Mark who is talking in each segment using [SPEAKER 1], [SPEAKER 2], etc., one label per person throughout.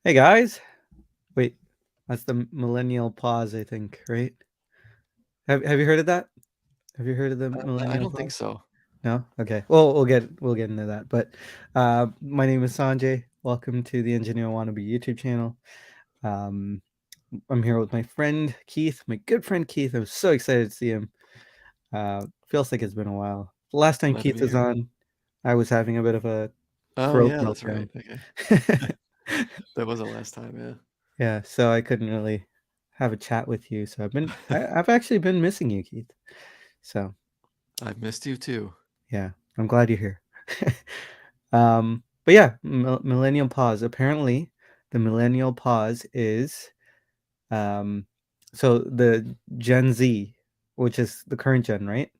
[SPEAKER 1] Hey guys. Wait, that's the millennial pause, I think, right? Have you heard of that? Have you heard of the
[SPEAKER 2] I
[SPEAKER 1] millennial
[SPEAKER 2] don't think
[SPEAKER 1] pause?
[SPEAKER 2] so.
[SPEAKER 1] No? Okay. Well, we'll get into that. But my name is Sanjay. Welcome to the Engineer Wannabe YouTube channel. Um, I'm here with my friend Keith, my good friend Keith. I'm so excited to see him. Feels like it's been a while. The last time
[SPEAKER 2] Glad to
[SPEAKER 1] Keith
[SPEAKER 2] be
[SPEAKER 1] was
[SPEAKER 2] here.
[SPEAKER 1] on, I was having a bit of a
[SPEAKER 2] Oh
[SPEAKER 1] throat
[SPEAKER 2] yeah, that's right.
[SPEAKER 1] meltdown.
[SPEAKER 2] Okay. That was the last time,
[SPEAKER 1] Yeah, so I couldn't really have a chat with you. So I've actually been missing you, Keith. So
[SPEAKER 2] yeah. I've missed you too.
[SPEAKER 1] yeah, I'm glad you're here. But yeah, millennial pause. Apparently, the millennial pause is um, so the Gen Z, which is the current gen, right?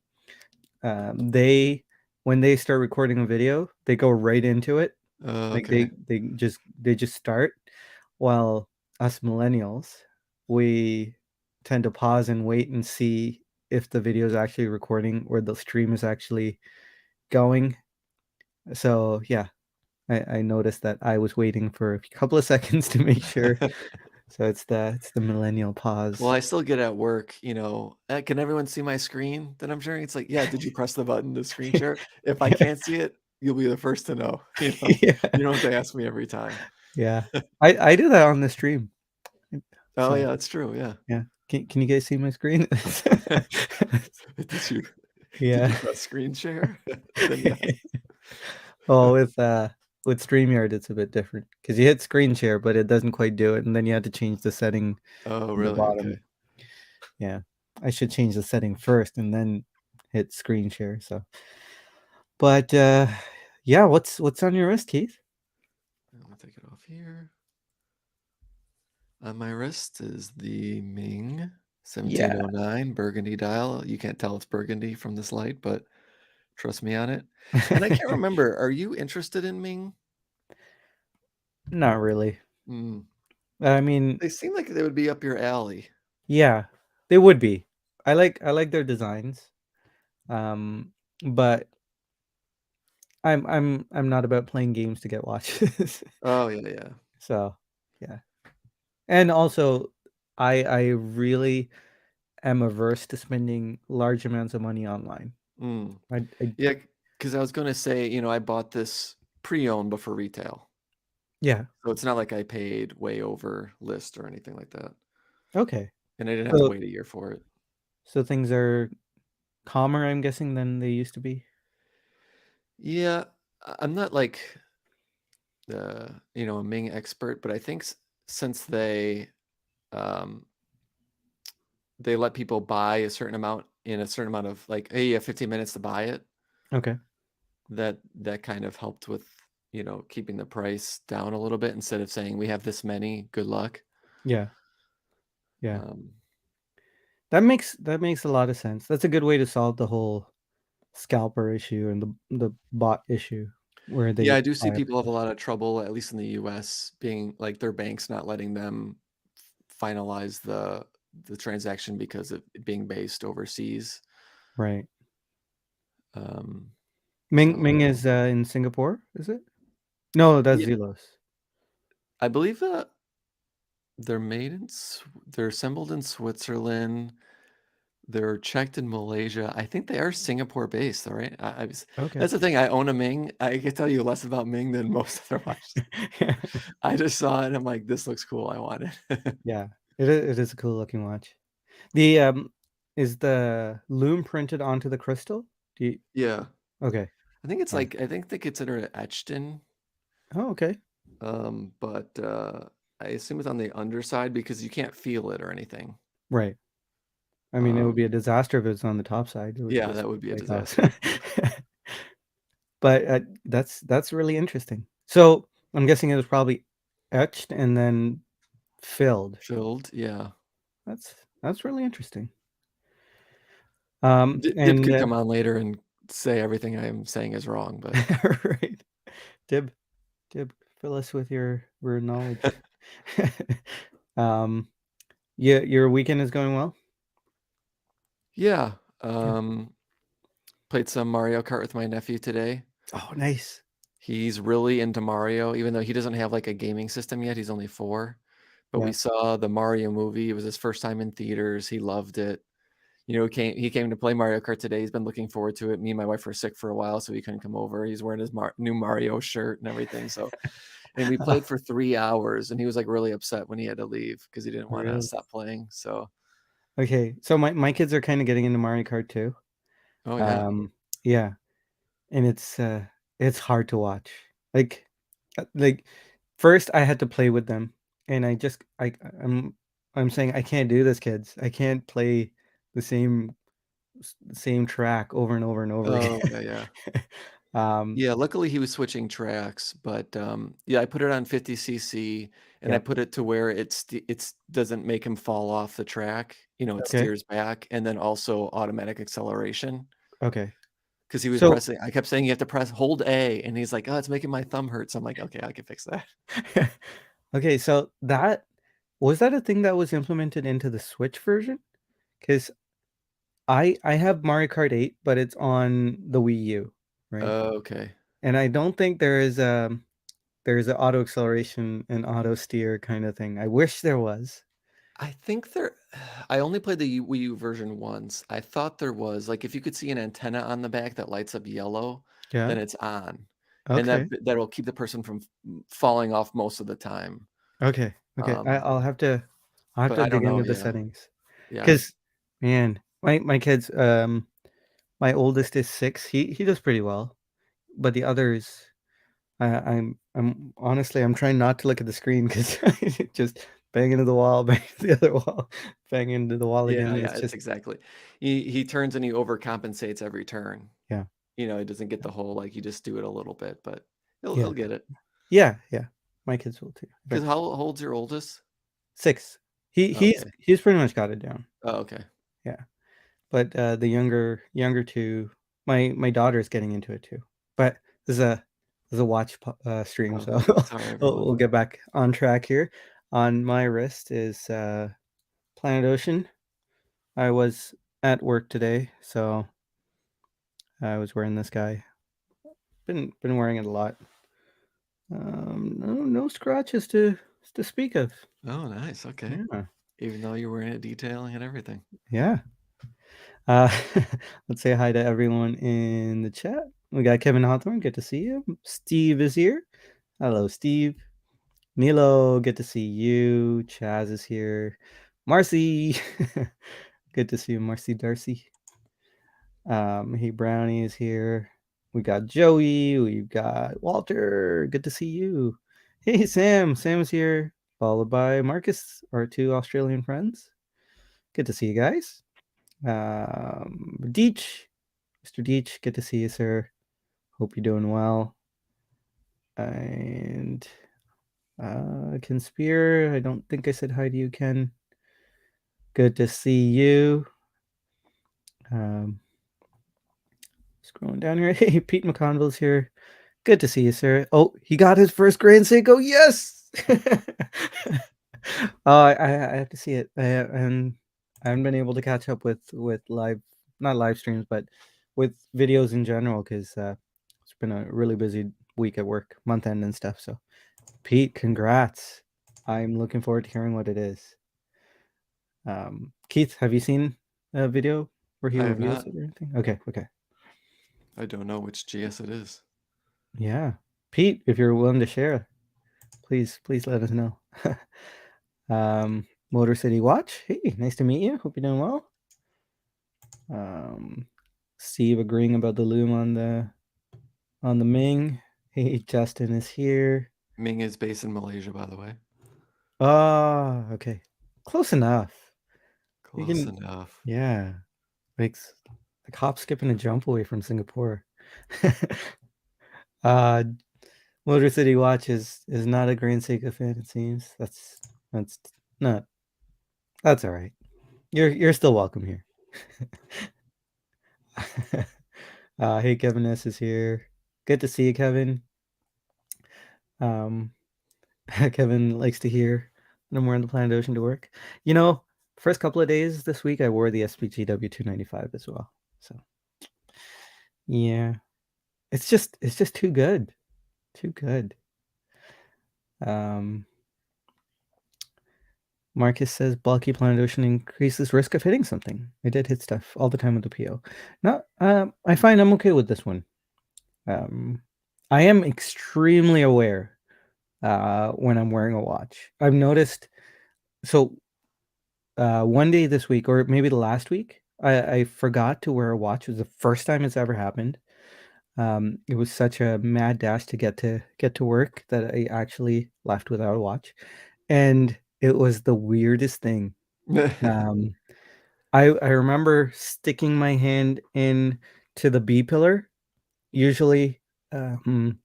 [SPEAKER 1] They when they start recording a video, they go right into it. Like
[SPEAKER 2] Okay.
[SPEAKER 1] they just start, while us millennials, we tend to pause and wait and see if the video is actually recording or the stream is actually going. So yeah, I noticed that I was waiting for a couple of seconds to make sure. So it's the millennial
[SPEAKER 2] Well,
[SPEAKER 1] pause.
[SPEAKER 2] I still get at work, can everyone see my screen that I'm sharing? It's like, yeah, did you press the button to screen share? If I
[SPEAKER 1] Yeah,
[SPEAKER 2] can't see it, you'll be the first to know,
[SPEAKER 1] yeah,
[SPEAKER 2] You don't have to ask me every time.
[SPEAKER 1] yeah. I do that on the stream.
[SPEAKER 2] Oh
[SPEAKER 1] So
[SPEAKER 2] yeah, that's true, yeah.
[SPEAKER 1] yeah, can you guys see my screen?
[SPEAKER 2] Did you did you
[SPEAKER 1] Yeah.
[SPEAKER 2] press screen share? Then yes.
[SPEAKER 1] Well, with StreamYard, it's a bit different because you hit screen share, but it doesn't quite do it, and then you had to change the setting
[SPEAKER 2] Oh,
[SPEAKER 1] in the
[SPEAKER 2] really? Okay.
[SPEAKER 1] bottom. Yeah, I should change the setting first and then hit screen share. So, but yeah, what's on your wrist, Keith?
[SPEAKER 2] I'm gonna take it off here. On my wrist is the Ming
[SPEAKER 1] Yeah,
[SPEAKER 2] 1709 burgundy dial. You can't tell it's burgundy from this light, but trust me on it. And I can't remember, are you interested in Ming?
[SPEAKER 1] not really.
[SPEAKER 2] Mm.
[SPEAKER 1] I mean,
[SPEAKER 2] They seem like they would be up your alley.
[SPEAKER 1] yeah, they would be. I like their designs, but I'm not about playing games to get watches.
[SPEAKER 2] Oh, yeah, yeah.
[SPEAKER 1] So yeah. And also, I really am averse to spending large amounts of money online.
[SPEAKER 2] Mm.
[SPEAKER 1] I
[SPEAKER 2] Yeah, because I was going to say, I bought this pre-owned but for retail.
[SPEAKER 1] yeah.
[SPEAKER 2] So it's not like I paid way over list or anything like that.
[SPEAKER 1] Okay.
[SPEAKER 2] And I didn't have to
[SPEAKER 1] So
[SPEAKER 2] wait a year for it.
[SPEAKER 1] so things are calmer, I'm guessing, than they used to be.
[SPEAKER 2] Yeah, I'm not like a Ming expert, but I think since um, they let people buy a certain amount in a certain amount of like, hey, you have 15 minutes to buy it.
[SPEAKER 1] Okay.
[SPEAKER 2] That kind of helped with, keeping the price down a little bit instead of saying we have this many, good luck.
[SPEAKER 1] Yeah. Yeah.
[SPEAKER 2] Um,
[SPEAKER 1] That makes a lot of sense. That's a good way to solve the whole scalper issue and the bot issue where
[SPEAKER 2] yeah,
[SPEAKER 1] they
[SPEAKER 2] I do see
[SPEAKER 1] buy up
[SPEAKER 2] people have a
[SPEAKER 1] stuff.
[SPEAKER 2] lot of trouble, at least in the US, being like their banks not letting them finalize the transaction because of it being based overseas.
[SPEAKER 1] Right.
[SPEAKER 2] Um,
[SPEAKER 1] Ming
[SPEAKER 2] so
[SPEAKER 1] is in Singapore, is it? No, that's
[SPEAKER 2] yeah,
[SPEAKER 1] Zelos.
[SPEAKER 2] I believe they're assembled in Switzerland. They're checked in Malaysia. I think they are Singapore based, all right?
[SPEAKER 1] Okay.
[SPEAKER 2] That's the thing. I own a Ming. I can tell you less about Ming than most other watches. I just saw it and I'm like, this looks cool. I want it.
[SPEAKER 1] Yeah. It is a cool looking watch. The is the loom printed onto the crystal? Do you
[SPEAKER 2] Yeah.
[SPEAKER 1] Okay. Yeah.
[SPEAKER 2] I think they consider it etched in.
[SPEAKER 1] Oh, okay.
[SPEAKER 2] But I assume it's on the underside because you can't feel it or anything.
[SPEAKER 1] Right. I mean, it would be a
[SPEAKER 2] Um,
[SPEAKER 1] disaster if it's on the top side. It would
[SPEAKER 2] yeah,
[SPEAKER 1] just
[SPEAKER 2] that would be a
[SPEAKER 1] break off.
[SPEAKER 2] disaster.
[SPEAKER 1] But that's really interesting. So I'm guessing it was probably etched and then filled.
[SPEAKER 2] Filled, yeah.
[SPEAKER 1] That's really interesting.
[SPEAKER 2] Dib
[SPEAKER 1] And
[SPEAKER 2] could come on later and say everything I'm saying is wrong, but
[SPEAKER 1] right. Dib, Dib, fill us with your knowledge. um, yeah, your weekend is going well?
[SPEAKER 2] yeah.
[SPEAKER 1] Yeah.
[SPEAKER 2] Played some Mario Kart with my nephew today.
[SPEAKER 1] Oh, nice.
[SPEAKER 2] He's really into Mario, even though he doesn't have like a gaming system yet. He's only 4. But we
[SPEAKER 1] Yeah.
[SPEAKER 2] saw the Mario movie. It was his first time in theaters. He loved it. He came to play Mario Kart today. He's been looking forward to it. Me and my wife were sick for a while, so he couldn't come over. He's wearing his new Mario shirt and everything. So, and we played for 3 hours, and he was like really upset when he had to leave because he didn't want to
[SPEAKER 1] Really?
[SPEAKER 2] stop playing. So,
[SPEAKER 1] Okay. So my kids are kind of getting into Mario Kart too.
[SPEAKER 2] oh yeah.
[SPEAKER 1] Um, yeah, and it's hard to watch. Like like first I had to play with them, and I'm I'm saying I can't do this, kids. I can't play the same track over and over and over
[SPEAKER 2] Oh
[SPEAKER 1] again.
[SPEAKER 2] yeah, yeah.
[SPEAKER 1] um,
[SPEAKER 2] Yeah, luckily he was switching tracks, but yeah, I put it on 50cc and I
[SPEAKER 1] yeah.
[SPEAKER 2] put it to where it's doesn't make him fall off the track. It
[SPEAKER 1] Okay.
[SPEAKER 2] steers back and then also automatic acceleration
[SPEAKER 1] Okay.
[SPEAKER 2] because he was
[SPEAKER 1] So
[SPEAKER 2] pressing. I kept saying you have to press hold A, and he's like, "Oh, it's making my thumb hurt." So I'm like, "Okay, I can fix that."
[SPEAKER 1] okay, so that was that a thing that was implemented into the Switch version? Because I have Mario Kart 8, but it's on the Wii U, right?
[SPEAKER 2] Okay.
[SPEAKER 1] And I don't think there's an auto acceleration and auto steer kind of thing. I wish there was.
[SPEAKER 2] I think there I only played the Wii U version once. I thought there was, like, if you could see an antenna on the back that lights up yellow,
[SPEAKER 1] Yeah.
[SPEAKER 2] then it's on, and
[SPEAKER 1] Okay.
[SPEAKER 2] that'll keep the person from falling off most of the time.
[SPEAKER 1] Okay. Okay.
[SPEAKER 2] Um,
[SPEAKER 1] I'll have
[SPEAKER 2] but
[SPEAKER 1] to
[SPEAKER 2] I don't
[SPEAKER 1] dig
[SPEAKER 2] know,
[SPEAKER 1] into the
[SPEAKER 2] yeah.
[SPEAKER 1] settings.
[SPEAKER 2] Yeah.
[SPEAKER 1] Because man, my kids, my oldest is 6. He does pretty well, but the others, I'm honestly I'm trying not to look at the screen because just bang into the wall, bang into the other wall, bang into the wall
[SPEAKER 2] Yeah,
[SPEAKER 1] again.
[SPEAKER 2] yeah,
[SPEAKER 1] It's
[SPEAKER 2] it's
[SPEAKER 1] just
[SPEAKER 2] exactly. He turns and he overcompensates every turn.
[SPEAKER 1] yeah,
[SPEAKER 2] He doesn't get the whole, like, you just do it a little bit, but he'll
[SPEAKER 1] yeah,
[SPEAKER 2] get it.
[SPEAKER 1] yeah, yeah. My kids will too.
[SPEAKER 2] Because
[SPEAKER 1] Eventually.
[SPEAKER 2] how old's your oldest?
[SPEAKER 1] 6.
[SPEAKER 2] Okay.
[SPEAKER 1] He's pretty much got it down.
[SPEAKER 2] Oh, okay.
[SPEAKER 1] Yeah. But, the younger 2, my daughter's getting into it too. But this is a watch stream, so
[SPEAKER 2] Okay. Sorry,
[SPEAKER 1] we'll
[SPEAKER 2] everyone.
[SPEAKER 1] get back on track here. On my wrist is, Planet Ocean. I was at work today, so I was wearing this guy. Been wearing it a lot. No scratches to speak of.
[SPEAKER 2] Oh, nice, okay.
[SPEAKER 1] Yeah,
[SPEAKER 2] Even though you were in it detailing and everything.
[SPEAKER 1] yeah. Uh, let's say hi to everyone in the chat. We got Kevin Hawthorne, good to see you. Steve is here. Hello, Steve. Milo, good to see you. Chaz is here. Marcy, good to see you, Marcy Darcy. Hey, Brownie is here. We got Joey. We've got Walter. Good to see you. Hey, Sam. Sam's here. Followed by Marcus, our 2 Australian friends. Good to see you guys. Deech, Mr. Deech, good to see you, sir. Hope you're doing well. And Conspire, I don't think I said hi to you, Ken. Good to see you. Um, Scrolling down here. Hey, Pete McConville's here. Good to see you, sir. Oh, he got his first Grand Seiko. Yes. Oh, I have to see it. I haven't been able to catch up with live, not live streams, but with videos in general because it's been a really busy week at work, month end and stuff. So, Pete, congrats! I'm looking forward to hearing what it is. Keith, have you seen a video where he
[SPEAKER 2] I have
[SPEAKER 1] reveals
[SPEAKER 2] not.
[SPEAKER 1] it or anything? Okay, okay,
[SPEAKER 2] I don't know which GS it is.
[SPEAKER 1] yeah. Pete, if you're willing to share, please let us know. Motor City Watch. Hey, nice to meet you. Hope you're doing well. Um, Steve agreeing about the loom on the Ming. Hey, Justin is here.
[SPEAKER 2] Ming is based in Malaysia, by the way.
[SPEAKER 1] Ah, okay. Close enough. You
[SPEAKER 2] Close
[SPEAKER 1] can,
[SPEAKER 2] enough.
[SPEAKER 1] yeah. Like hop, skip, and a jump away from Singapore. uh, Motor City Watch is not a Grand Seiko fan, it seems. That's not that's all right. You're still welcome here. Hey, Kevin S is here. Good to see you, Kevin. Um, Kevin likes to hear that I'm wearing the Planet Ocean to work. First couple of days this week, I wore the SPGW 295 as well. So yeah, it's just too good. Too good. Um, Marcus says bulky planet ocean increases risk of hitting something. I did hit stuff all the time with the PO. Not, I find I'm okay with this one. Um, I am extremely aware when I'm wearing a watch. I've noticed. So one day this week, or maybe the last week, I forgot to wear a watch. It was the first time it's ever happened. It was such a mad dash to get to work that I actually left without a watch, and it was the weirdest thing. Um, I remember sticking my hand in to the B pillar. Usually, um,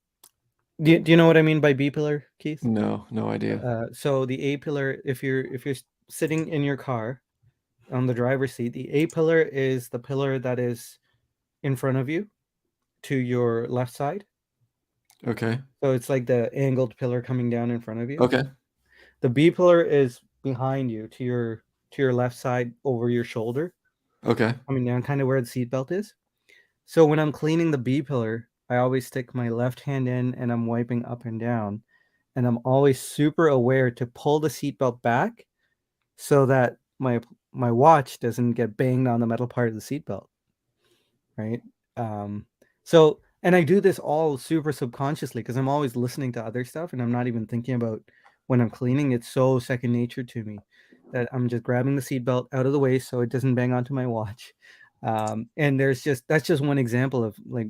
[SPEAKER 1] do you know what I mean by B pillar, Keith?
[SPEAKER 2] No, no idea.
[SPEAKER 1] So the A pillar, if you're sitting in your car on the driver's seat, the A pillar is the pillar that is in front of you to your left side.
[SPEAKER 2] Okay.
[SPEAKER 1] So it's like the angled pillar coming down in front of you.
[SPEAKER 2] Okay.
[SPEAKER 1] The B pillar is behind you to your left side over your shoulder,
[SPEAKER 2] Okay.
[SPEAKER 1] coming down kind of where the seat belt is. So when I'm cleaning the B pillar, I always stick my left hand in and I'm wiping up and down. And I'm always super aware to pull the seatbelt back so that my watch doesn't get banged on the metal part of the seatbelt, right? Um, so and I do this all super subconsciously because I'm always listening to other stuff and I'm not even thinking about when I'm cleaning. It's so second nature to me that I'm just grabbing the seatbelt out of the way so it doesn't bang onto my watch. And that's just one example of like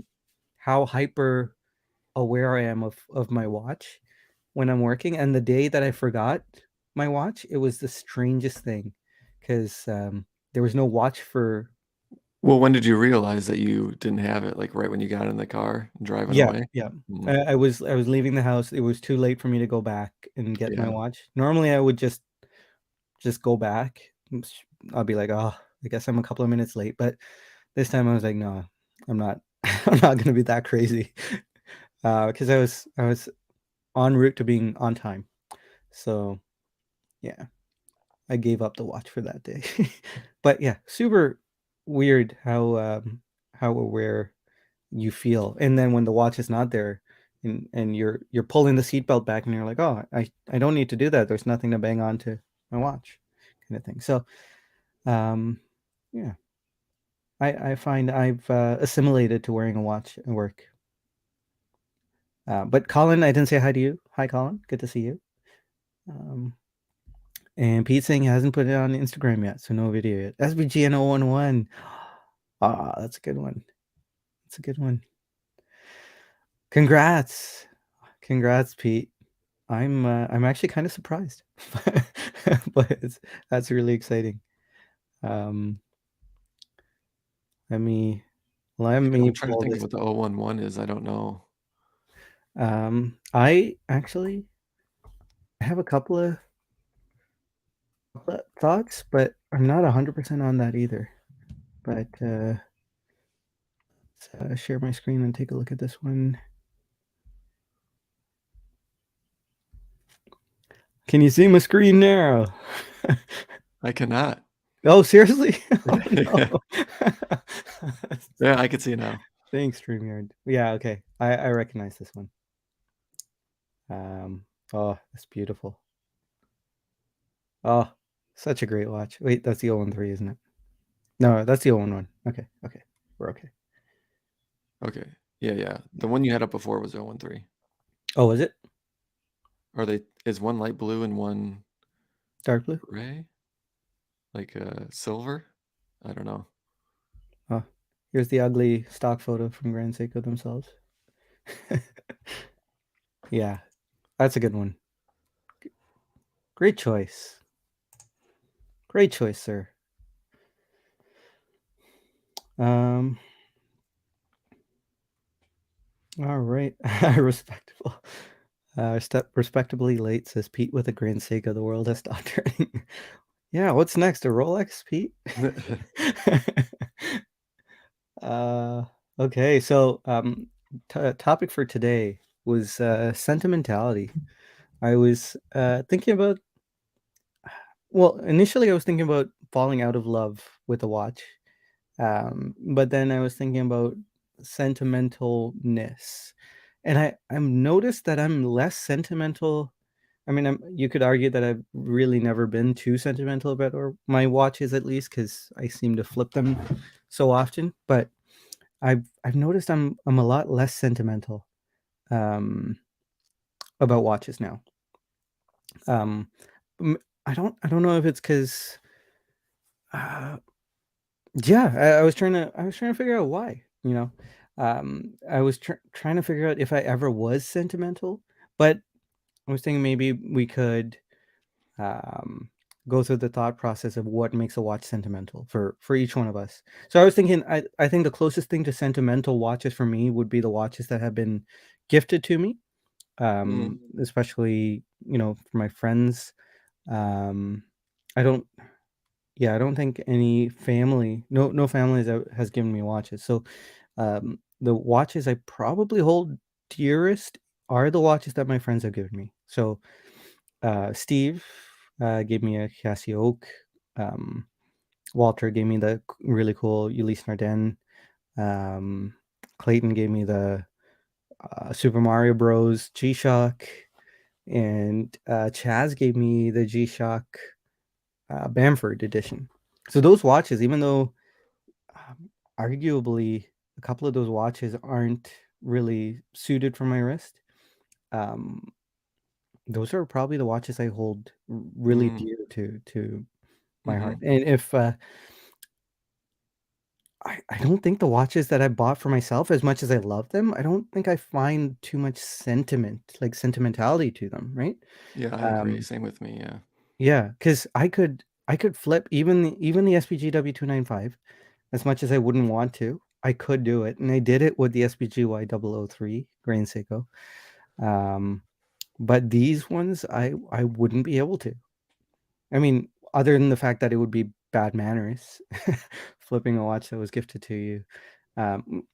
[SPEAKER 1] how hyper aware I am of my watch when I'm working. And the day that I forgot my watch, it was the strangest thing because there was no watch for.
[SPEAKER 2] Well, when did you realize that you didn't have it? Like right when you got in the car and driving
[SPEAKER 1] Yeah,
[SPEAKER 2] away?
[SPEAKER 1] yeah.
[SPEAKER 2] Mm,
[SPEAKER 1] I was leaving the house. It was too late for me to go back and get my
[SPEAKER 2] yeah.
[SPEAKER 1] watch. Normally, I would just go back. I'll be like, oh, I guess I'm a couple of minutes late. But this time, I was like, no, I'm not. I'm not gonna be that crazy. Because I was en route to being on time. So yeah, I gave up the watch for that day. But yeah, super weird how aware you feel. And then when the watch is not there and you're pulling the seatbelt back and you're like, oh, I don't need to do that. There's nothing to bang on to my watch kind of thing. So yeah, I find I've assimilated to wearing a watch at work. But Colin, I didn't say hi to you. Hi, Colin. Good to see you. Um, and Pete saying he hasn't put it on Instagram yet, so no video yet. SBGN 011. Ah, that's a good one. That's a good one. Congrats. Congrats, Pete. I'm actually kind of surprised, but that's really exciting. Um, let me let me
[SPEAKER 2] I'm trying to
[SPEAKER 1] pull
[SPEAKER 2] think of
[SPEAKER 1] this.
[SPEAKER 2] what the 011 is. I don't know.
[SPEAKER 1] I actually have a couple of thoughts, but I'm not 100% on that either. But let's share my screen and take a look at this one. Can you see my screen now?
[SPEAKER 2] I cannot.
[SPEAKER 1] Oh, seriously? Oh
[SPEAKER 2] Yeah,
[SPEAKER 1] no.
[SPEAKER 2] yeah, I can see it now.
[SPEAKER 1] Thanks, StreamYard. Yeah, okay. I recognize this one. Um, oh, that's beautiful. Oh, such a great watch. Wait, that's the 013, isn't it? No, that's the 011. Okay, okay. We're okay.
[SPEAKER 2] Okay. Yeah, yeah. The
[SPEAKER 1] Yeah.
[SPEAKER 2] one you had up before was 013.
[SPEAKER 1] Oh, is it
[SPEAKER 2] Are they is one light blue and one
[SPEAKER 1] dark blue?
[SPEAKER 2] gray? Like silver? I don't know.
[SPEAKER 1] Oh, here's the ugly stock photo from Grand Seiko themselves. Yeah, that's a good one. Great choice. Great choice, sir. Um, all right. Respectable. Respectably late, says Pete with a Grand Seiko. The world has stopped turning. Yeah, what's next? A Rolex, Pete? uh, okay, so topic for today was sentimentality. I was thinking about, well, initially I was thinking about falling out of love with a watch. But then I was thinking about sentimentalness. And I've noticed that I'm less sentimental. I mean, you could argue that I've really never been too sentimental about my watches, at least, because I seem to flip them so often. But I've noticed I'm a lot less sentimental um, about watches now. Um, I don't know if it's because uh, yeah, I was trying to figure out why. I was trying to figure out if I ever was sentimental, but I was thinking maybe we could um, go through the thought process of what makes a watch sentimental for each one of us. So I was thinking, I think the closest thing to sentimental watches for me would be the watches that have been gifted to me,
[SPEAKER 2] Mm,
[SPEAKER 1] especially for my friends. Um, I don't, yeah, I don't think any family, no family has given me watches. So the watches I probably hold dearest are the watches that my friends have given me. So Steve gave me a Casio Oak. Um, Walter gave me the really cool Ulysse Nardin. Um, Clayton gave me the Super Mario Bros. G-Shock, and Chaz gave me the G-Shock Bamford edition. So those watches, even though arguably a couple of those watches aren't really suited for my wrist, um, those are probably the watches I hold really
[SPEAKER 2] mm,
[SPEAKER 1] dear to my heart.
[SPEAKER 2] mhm.
[SPEAKER 1] And if I don't think the watches that I bought for myself, as much as I love them, I don't think I find too much sentimentality to them, right?
[SPEAKER 2] Yeah, I agree.
[SPEAKER 1] Um,
[SPEAKER 2] Same with me, yeah.
[SPEAKER 1] yeah, because I could flip even the SPG W295 as much as I wouldn't want to. I could do it, and I did it with the SPG Y003 Grain Seiko. Um, but these ones, I wouldn't be able to. I mean, other than the fact that it would be bad manners, flipping a watch that was gifted to you. Um,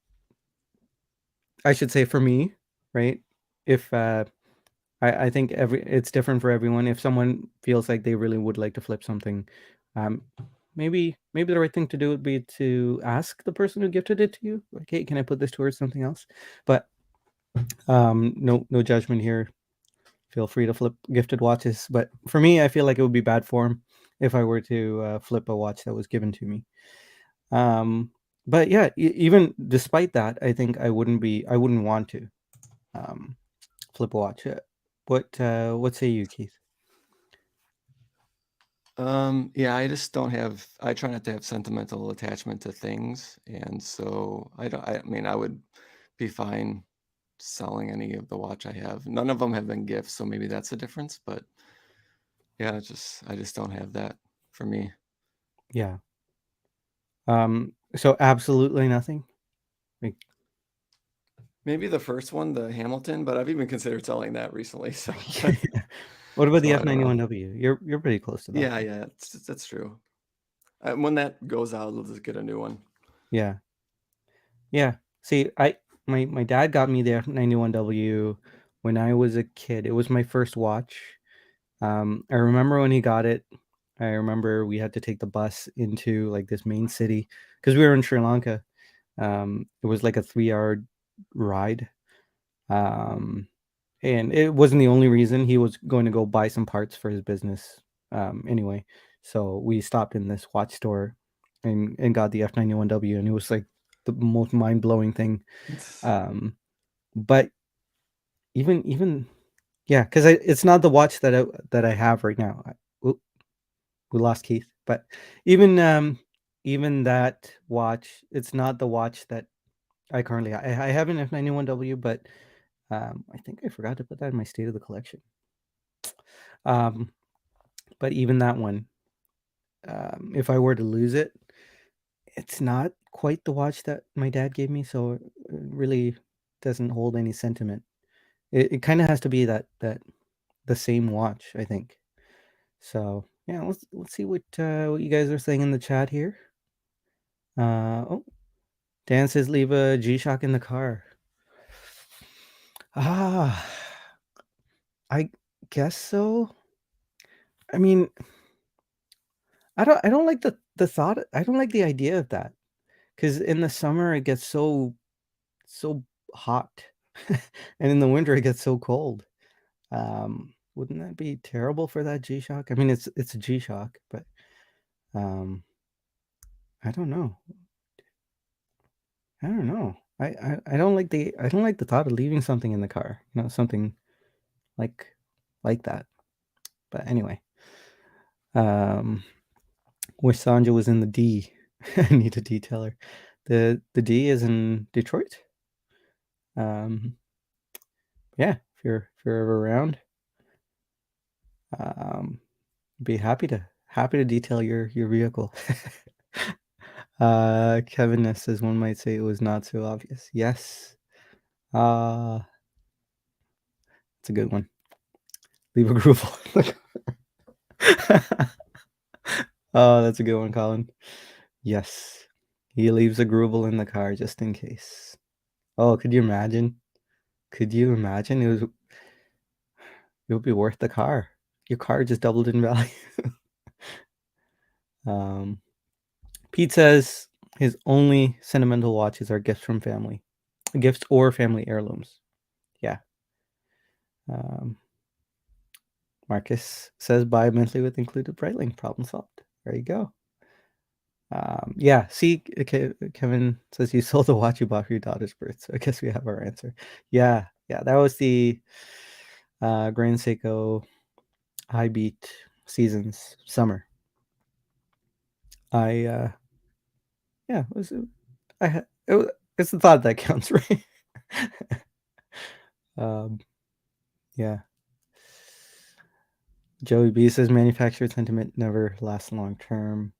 [SPEAKER 1] I should say for me, right? If I think it's different for everyone. If someone feels like they really would like to flip something, um, maybe the right thing to do would be to ask the person who gifted it to you, like, hey, can I put this towards something else? But no judgment here. Feel free to flip gifted watches. But for me, I feel like it would be bad form if I were to flip a watch that was given to me. Um, but yeah, even despite that, I think I wouldn't want to um, flip a watch. What say you, Keith?
[SPEAKER 2] Yeah, I try not to have sentimental attachment to things, and so I mean, I would be fine selling any of the watch I have. None of them have been gifts, so maybe that's the difference, but yeah, I just don't have that for me.
[SPEAKER 1] Yeah. So absolutely nothing. Like,
[SPEAKER 2] Maybe the first one, the Hamilton, but I've even considered selling that recently, so
[SPEAKER 1] yeah. What about the
[SPEAKER 2] so I don't know.
[SPEAKER 1] F91W? You're pretty close to that.
[SPEAKER 2] Yeah, yeah, that's true. When that goes out, I'll just get a new one.
[SPEAKER 1] Yeah. Yeah. See, my dad got me the F91W when I was a kid. It was my first watch. I remember when he got it. I remember we had to take the bus into like this main city because we were in Sri Lanka. It was like a 3 hour ride. Um, and it wasn't the only reason. He was going to go buy some parts for his business. Anyway, so we stopped in this watch store and got the F91W, and it was like the most mind blowing thing. Um, but even yeah, because it's not the watch that I have right now. Oop, we lost Keith, but even even that watch, it's not the watch that I currently I have an F91W, but I think I forgot to put that in my state of the collection. Um, but even that one, if I were to lose it, it's not quite the watch that my dad gave me, so it really doesn't hold any sentiment. It kind of has to be that the same watch, I think. So yeah, let's see what you guys are saying in the chat here. Oh, Dan says leave a G-Shock in the car. Ah, I guess so. I mean, I don't like the thought. I don't like the idea of that because in the summer it gets so hot. And in the winter, it gets so cold. Wouldn't that be terrible for that G-Shock? I mean, it's a G-Shock, but um, I don't know. I don't know. I don't like the thought of leaving something in the car. You know, something like like that. But anyway, um, wish Sanja was in the D. I need a detailer. The D is in Detroit. Um, yeah, if you're ever around, um, be happy to detail your vehicle. Kevin says one might say it was not so obvious. Yes. Uh it's a good one. Leave a groove hole. Oh, that's a good one, Colin. Yes. He leaves a grooble in the car just in case. Oh, could you imagine? Could you imagine? It would be worth the car. Your car just doubled in value. um Pete says his only sentimental watches are gifts from family. Gifts or family heirlooms. Yeah. Um Marcus says buy mentally with included Breitling. Problem solved. There you go. Yeah, see, Kevin says you sold the watch you bought for your daughter's birth. So I guess we have our answer. Yeah, yeah, that was the Grand Seiko High Beat Seasons Summer. I yeah, it was I had it's the thought that counts, right? um, yeah. Joey B says manufactured sentiment never lasts long term.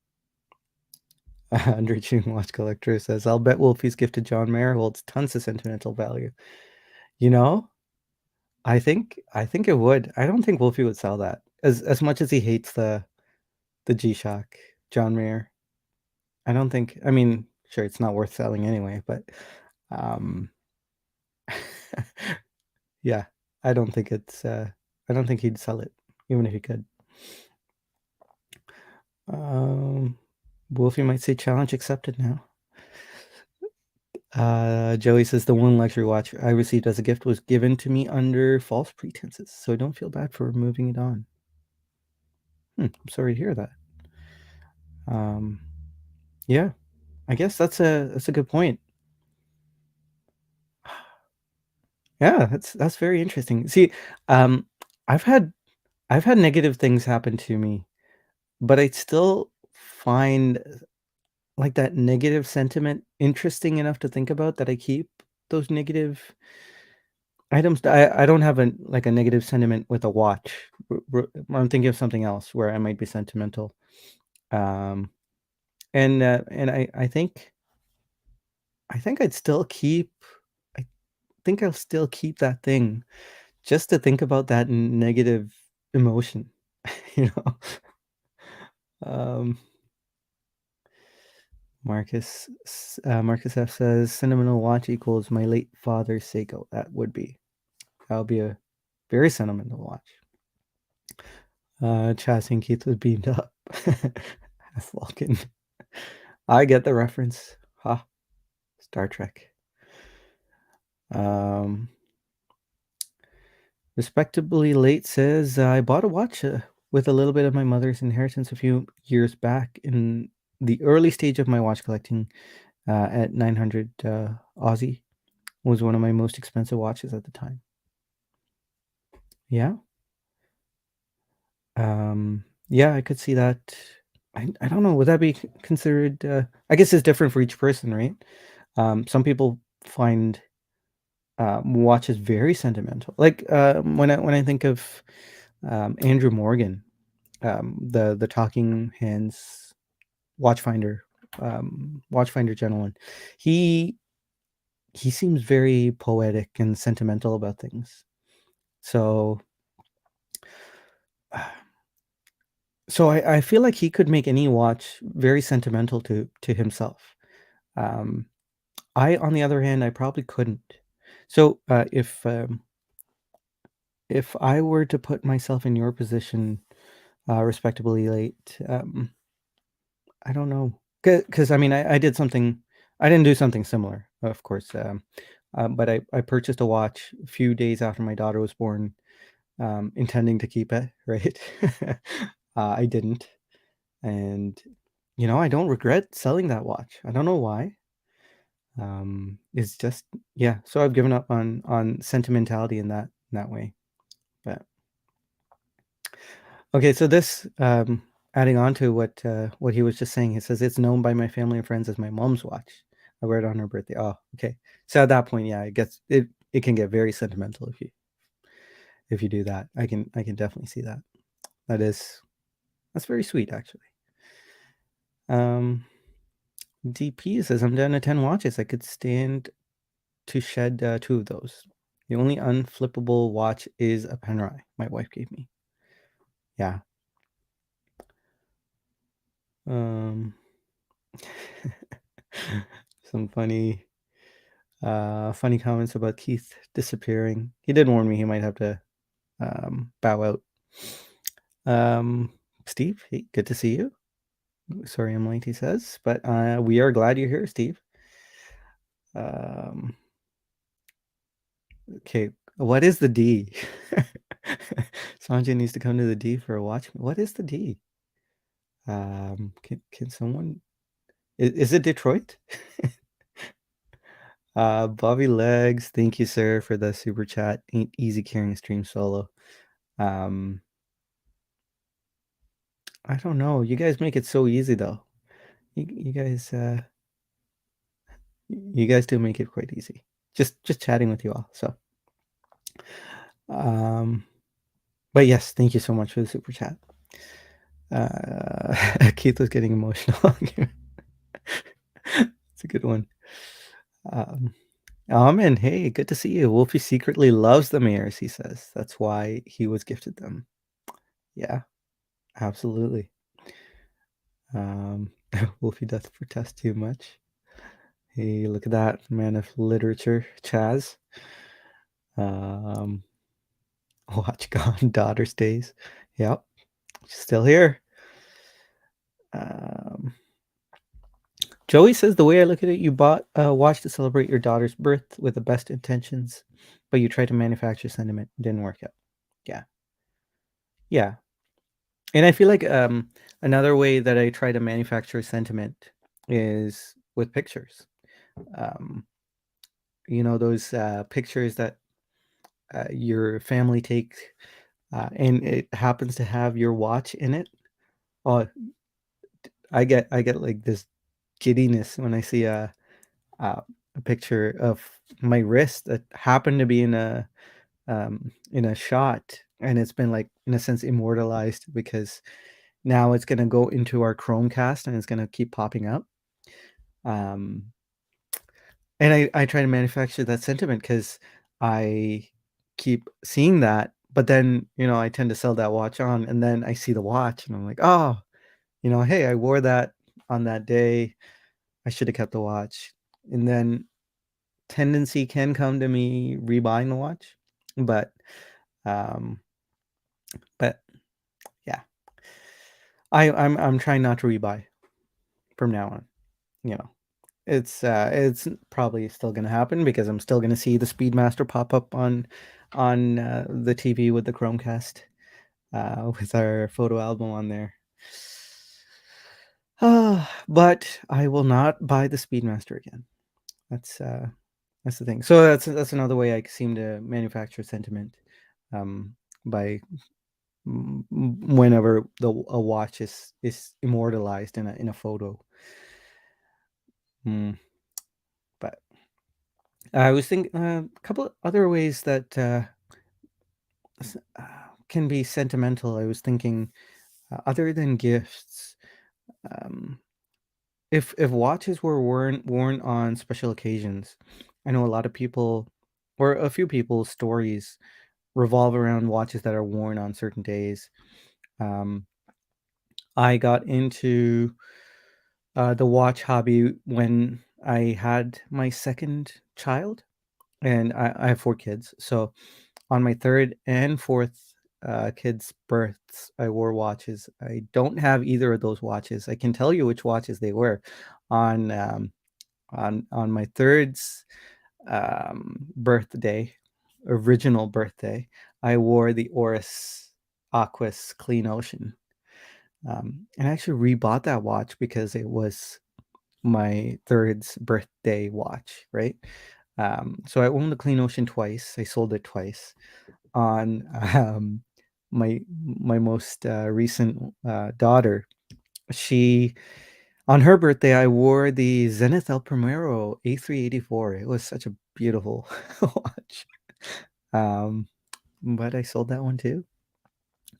[SPEAKER 1] Andre June Watch Collector says, I'll bet Wolfie's gift to John Mayer holds tons of sentimental value. You know, I think it would. I don't think Wolfie would sell that. As much as he hates the G-Shock, John Mayer. I don't think I mean, sure it's not worth selling anyway, but um yeah, I don't think it's I don't think he'd sell it, even if he could. Um Wolfie might say challenge accepted now. Joey says the one luxury watch I received as a gift was given to me under false pretenses, so I don't feel bad for moving it on. I'm sorry to hear that. Um, yeah, I guess that's a good point. Yeah, that's very interesting. See, um, I've had I've had negative things happen to me, but I still find like that negative sentiment interesting enough to think about that I keep those negative items. I don't have a like a negative sentiment with a watch. I'm thinking of something else where I might be sentimental. Um, and I think I'd still keep I think I'll still keep that thing just to think about that negative emotion, you know? Um, Marcus F says, "Sentimental watch equals my late father's Seiko." That would be a very sentimental watch. Chassis and Keith was beamed up. Half Vulcan. I get the reference. Ha, Star Trek. Um, Respectably late says, I bought a watch with a little bit of my mother's inheritance a few years back in the early stage of my watch collecting at 900 Aussie. Was one of my most expensive watches at the time. Yeah. Yeah, I could see that. I don't know. Would that be considered? I guess it's different for each person, right? Some people find watches very sentimental. Like when I think of Andrew Morgan, the talking hands watchfinder, watchfinder gentleman, he he seems very poetic and sentimental about things. So so I feel like he could make any watch very sentimental to himself. Um, on the other hand, I probably couldn't. So if I were to put myself in your position, respectably late, I don't know, because I mean I did something, I didn't do something similar, of course. But I purchased a watch a few days after my daughter was born, intending to keep it, right? I didn't, and I don't regret selling that watch. I don't know why. It's just, yeah. So I've given up on sentimentality in that way. But okay, so this adding on to what he was just saying, he says it's known by my family and friends as my mom's watch. I wear it on her birthday. Oh, okay. So at that point, yeah, it can get very sentimental if you do that. I can definitely see that. That's very sweet, actually. Um, DP says I'm down to 10 watches. I could stand to shed two of those. The only unflippable watch is a Panerai my wife gave me. Yeah. Um, some funny comments about Keith disappearing. He did warn me he might have to bow out. Steve, hey, good to see you. Sorry I'm late, he says, but we are glad you're here, Steve. Okay, what is the D? Sanjay needs to come to the D for a watch. What is the D? Can someone? Is it Detroit? Bobby Legs, thank you, sir, for the super chat. Ain't easy carrying a stream solo. Um, I don't know. You guys make it so easy, though. You guys do make it quite easy. Just chatting with you all. So, um, but yes, thank you so much for the super chat. Keith was getting emotional. It's a good one. And hey, good to see you. Wolfie secretly loves the mirrors, he says. That's why he was gifted them. Yeah, absolutely. Wolfie doth protest too much. Hey, look at that, man of literature, Chaz. Um, watch gone, daughter stays. Yep, she's still here. Um, Joey says the way I look at it, you bought a watch to celebrate your daughter's birth with the best intentions, but you tried to manufacture sentiment. Didn't work out. Yeah, yeah. And I feel like another way that I try to manufacture sentiment is with pictures. Um, those pictures that your family takes, and it happens to have your watch in it. Oh, I get like this giddiness when I see a picture of my wrist that happened to be in a shot, and it's been, like, in a sense, immortalized because now it's gonna go into our Chromecast and it's gonna keep popping up. Um, and I try to manufacture that sentiment because I keep seeing that, but then, I tend to sell that watch on, and then I see the watch and I'm like, "Oh, hey, I wore that on that day. I should have kept the watch." And then tendency can come to me rebuying the watch, but, um, but yeah, I'm trying not to rebuy from now on, you know. It's probably still gonna happen because I'm still gonna see the Speedmaster pop up on the TV with the Chromecast, with our photo album on there. But I will not buy the Speedmaster again. That's the thing. So that's another way I seem to manufacture sentiment, by whenever a watch is immortalized in a photo. Mm, but I was thinking a couple of other ways that can be sentimental. I was thinking, other than gifts, um, if watches were worn on special occasions, I know a lot of people, or a few people's stories revolve around watches that are worn on certain days. Um, I got into the watch hobby when I had my second child, and I have four kids. So on my third and fourth kids' births, I wore watches. I don't have either of those watches. I can tell you which watches they were. On on my third's birthday, original birthday, I wore the Oris Aquas Clean Ocean. And I actually rebought that watch because it was my third's birthday watch, right? So I owned the Clean Ocean twice. I sold it twice. On my most recent daughter, she on her birthday, I wore the Zenith El Primero A384. It was such a beautiful watch. Um, but I sold that one too.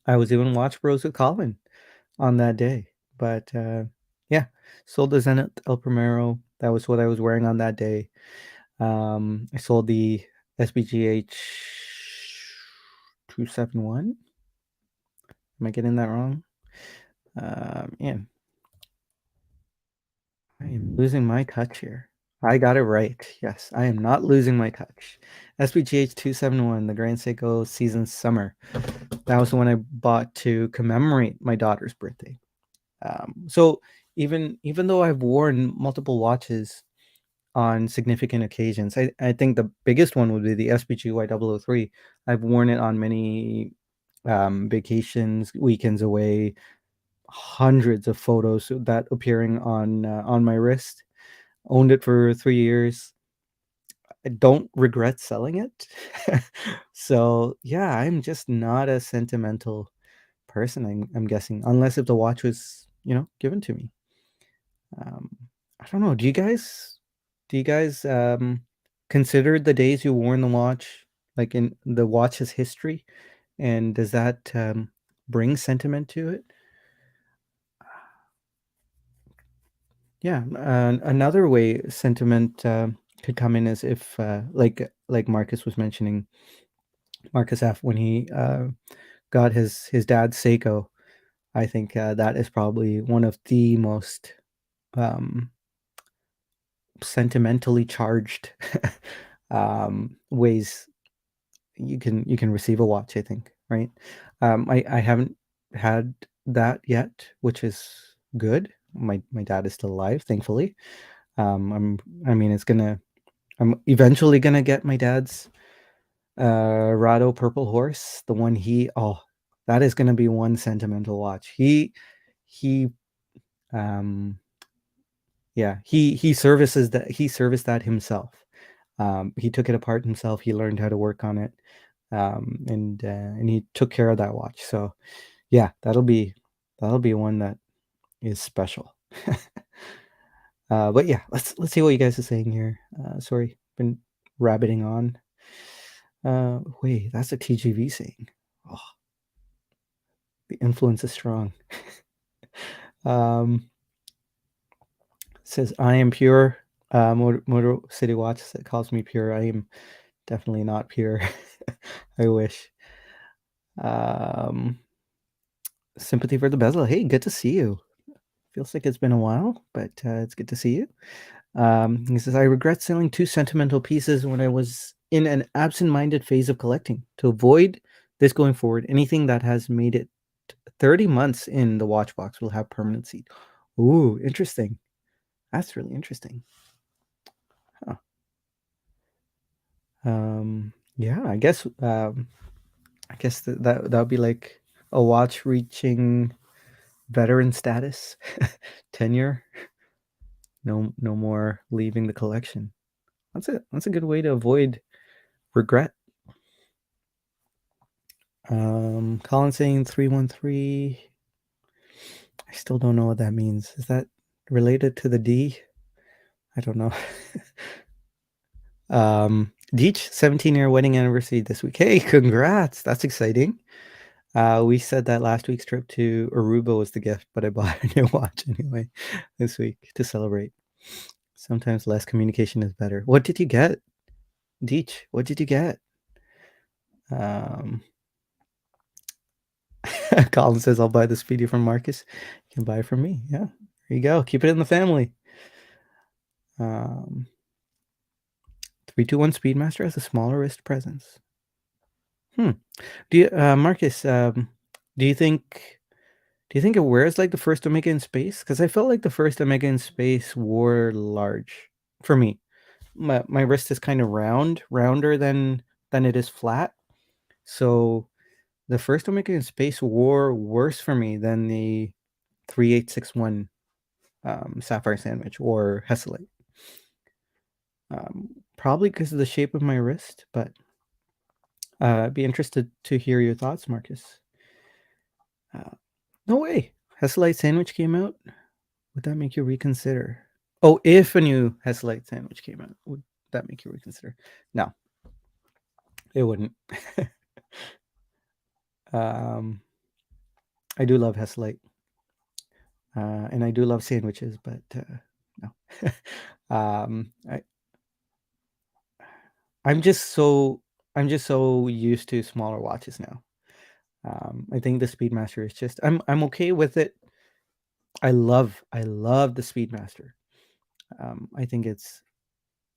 [SPEAKER 1] I was even Watch Bros with Colin on that day. But yeah, sold the Zenith El Primero. That was what I was wearing on that day. I sold the SBGH 271. Am I getting that wrong? Yeah, I am losing my touch here. I got it right. Yes, I am not losing my touch. SBGH 271, the Grand Seiko Season Summer. That was the one I bought to commemorate my daughter's birthday. So even though I've worn multiple watches on significant occasions, I think the biggest one would be the SBG Y003. I've worn it on many vacations, weekends away, hundreds of photos that appearing on my wrist. Owned it for 3 years. I don't regret selling it. So yeah, I'm just not a sentimental person. I'm guessing, unless if the watch was given to me. Um, I don't know. Do you guys consider the days you worn the watch like in the watch's history, and does that bring sentiment to it? Yeah, another way sentiment could come in is if, like Marcus was mentioning, Marcus F. when he got his dad's Seiko. I think that is probably one of the most um, sentimentally charged ways you can receive a watch. I think, right? I haven't had that yet, which is good. My dad is still alive, thankfully. I mean, I'm eventually gonna get my dad's Rado Purple Horse, the one that is gonna be one sentimental watch. He um yeah, he serviced that himself. He took it apart himself. He learned how to work on it. And he took care of that watch. So yeah, that'll be one that is special. But yeah, let's see what you guys are saying here. Sorry, been rabbiting on. Wait, that's a TGV saying. Oh, the influence is strong. Um, says I am pure. Motor City Watch calls me pure. I am definitely not pure. I wish. Um, Sympathy for the bezel. Hey, good to see you. Feels like it's been a while, but it's good to see you. He says, I regret selling two sentimental pieces when I was in an absent-minded phase of collecting. To avoid this going forward, anything that has made it 30 months in the watch box will have permanent seat. Ooh, interesting. That's really interesting. Huh. Yeah, I guess that would be like a watch reaching veteran status, tenure. No more leaving the collection. That's a good way to avoid regret. Colin saying 313. I still don't know what that means. Is that related to the D? I don't know. Deech, 17-year wedding anniversary this week. Hey, congrats. That's exciting. We said that last week's trip to Aruba was the gift, but I bought a new watch anyway this week to celebrate. Sometimes less communication is better. What did you get? Deech, what did you get? Um, Colin says, I'll buy the Speedy from Marcus. You can buy it from me. Yeah, there you go. Keep it in the family. 321 Speedmaster has a smaller wrist presence. Do you, Marcus? Do you think do you think it wears like the first Omega in Space? Because I felt like the first Omega in Space wore large for me. my wrist is kind of rounder than it is flat. So the first Omega in Space wore worse for me than the 3861 Sapphire Sandwich or Hesselite. Probably because of the shape of my wrist, but I'd be interested to hear your thoughts, Marcus. No way. Hesselite Sandwich came out? Would that make you reconsider? Oh, if a new Hesselite Sandwich came out, would that make you reconsider? No, it wouldn't. um, I do love Hesselite, and I do love sandwiches, but no. I I'm just so I'm just so used to smaller watches now. I think the Speedmaster is just I'm okay with it. I love the Speedmaster. I think it's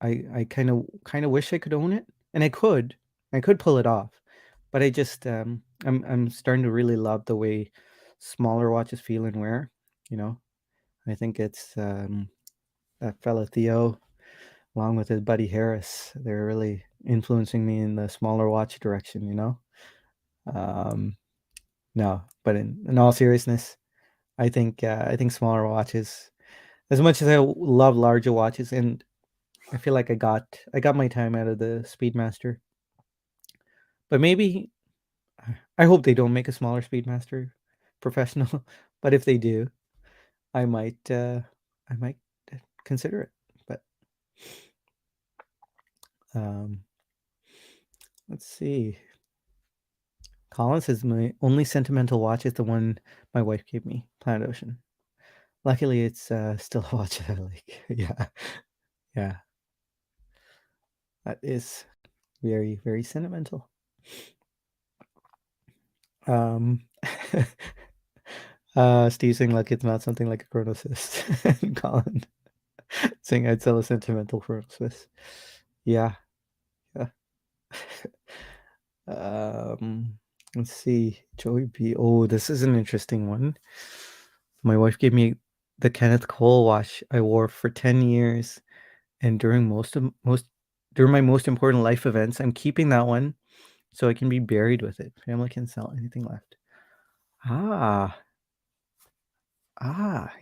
[SPEAKER 1] I kind of wish I could own it, and I could pull it off, but I'm starting to really love the way smaller watches feel and wear. You know, I think it's that fella Theo, along with his buddy Harris, they're really influencing me in the smaller watch direction. Um, no, but in all seriousness, I think smaller watches, as much as I love larger watches, and I feel like I got my time out of the Speedmaster. But maybe I hope they don't make a smaller Speedmaster professional. But if they do, I might I might consider it. But um, let's see. Colin says my only sentimental watch is the one my wife gave me, Planet Ocean. Luckily, it's still a watch that I like. Yeah, yeah, that is very very sentimental. Um, Steve saying like it's not something like a Chrono Swiss. And Colin saying I'd sell a sentimental Chrono Swiss. Yeah, yeah. Um, let's see. Joey B. Oh, this is an interesting one. My wife gave me the Kenneth Cole watch I wore for 10 years, and during my most important life events, I'm keeping that one so I can be buried with it. Family can sell anything left. Ah,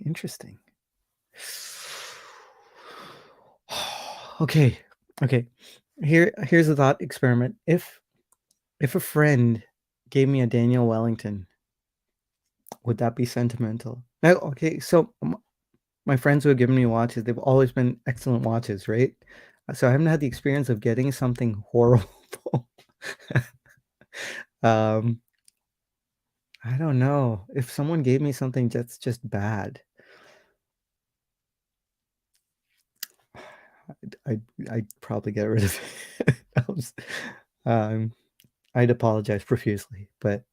[SPEAKER 1] interesting. Okay, okay. Here's a thought experiment. If a friend gave me a Daniel Wellington, would that be sentimental? Now, okay, so my friends who have given me watches, they've always been excellent watches, right? So I haven't had the experience of getting something horrible. um, I don't know. If someone gave me something that's just bad, I'd probably get rid of it. um, I'd apologize profusely, but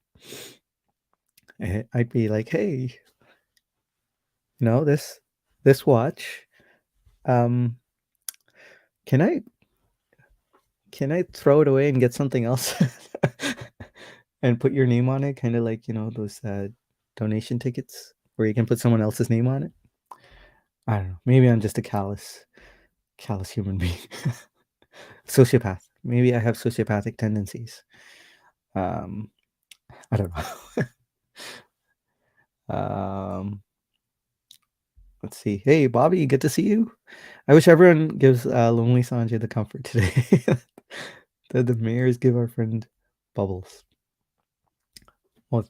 [SPEAKER 1] I'd be like, hey, this watch, um, can I throw it away and get something else and put your name on it? Kind of like, those donation tickets where you can put someone else's name on it. I don't know. Maybe I'm just a callous human being. Sociopath. Maybe I have sociopathic tendencies. Um, I don't know. um, let's see. Hey, Bobby, good to see you. I wish everyone gives Lonely Sanjay the comfort today that the mayors give our friend Bubbles. Well,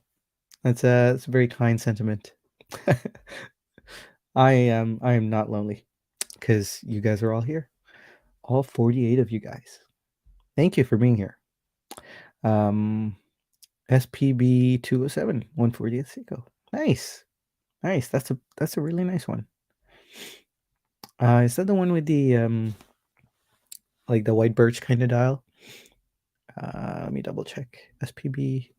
[SPEAKER 1] that's a very kind sentiment. I am not lonely because you guys are all here. All 48 of you guys. Thank you for being here. Um SPB 207, 140th Seiko. Nice. Nice. That's a really nice one. Is that the one with the like the white birch kind of dial? Let me double check. SPB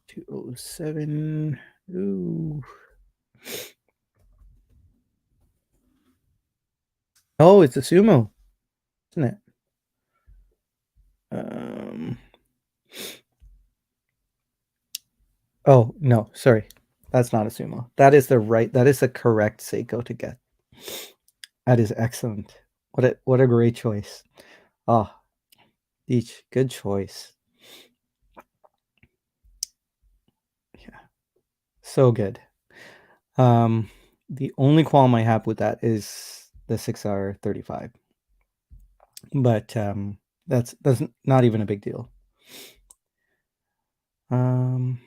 [SPEAKER 1] 207. Ooh. Oh, it's a sumo, isn't it? Um Oh, no, sorry. That's not a sumo. That is the correct Seiko to get. That is excellent. What a great choice. Oh, each good choice. Yeah, so good. Um, the only qualm I have with that is the 6 hour 35, but that's not even a big deal. Um,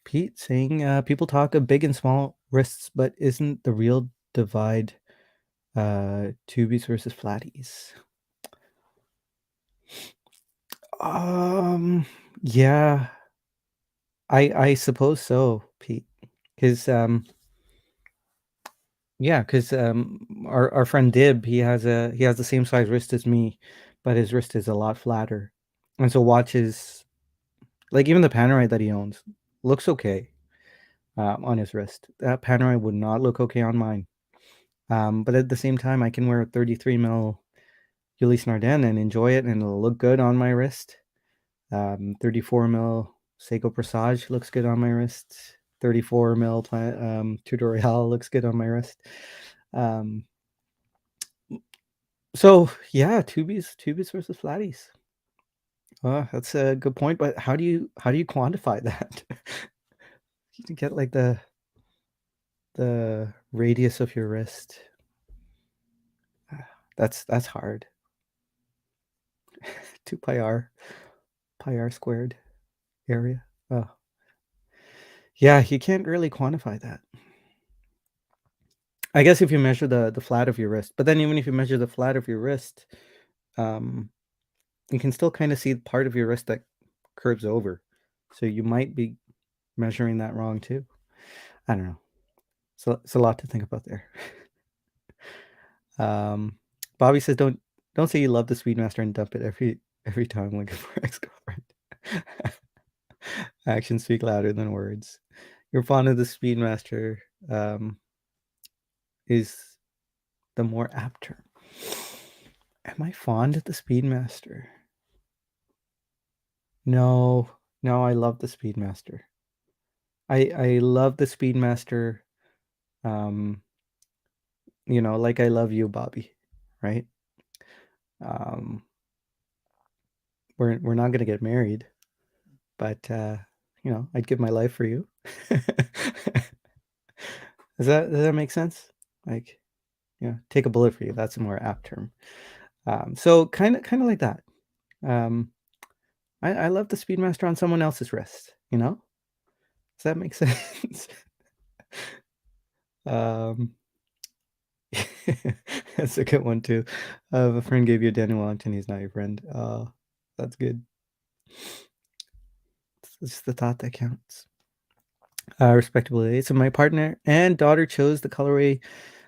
[SPEAKER 1] Pete saying people talk of big and small wrists, but isn't the real divide tubies versus flatties? Um, yeah, I suppose so, Pete. Because yeah, because our friend Dib, he has the same size wrist as me, but his wrist is a lot flatter, and so watches like even the Panerai that he owns looks okay on his wrist. That Panerai would not look okay on mine. But at the same time, I can wear a 33 mil Ulysse Nardin and enjoy it, and it'll look good on my wrist. 34 mil Seiko Presage looks good on my wrist. 34 mil Tutorial looks good on my wrist. Um, so yeah, tubies versus flatties. That's a good point, but how do you quantify that? You get like the radius of your wrist. That's hard. 2 pi r squared area. Oh, yeah, you can't really quantify that. I guess if you measure the flat of your wrist, but then even if you measure the flat of your wrist, um, you can still kind of see part of your wrist that curves over. So you might be measuring that wrong too. I don't know. So it's a lot to think about there. Um, Bobby says, don't say you love the Speedmaster and dump it every time looking for ex girlfriend. Actions speak louder than words. You're fond of the Speedmaster. Um, is the more apt term. Am I fond of the Speedmaster? No, no, I love the Speedmaster. I love the Speedmaster. Um, like I love you, Bobby, right? Um, we're not gonna get married, but I'd give my life for you. Does that make sense? Like, take a bullet for you. That's a more apt term. So kind of like that. Um, I love the Speedmaster on someone else's wrist. Does that make sense? um, that's a good one too. If a friend gave you a Daniel Wellington, he's not your friend. That's good. It's the thought that counts. Respectively, so my partner and daughter chose the colorway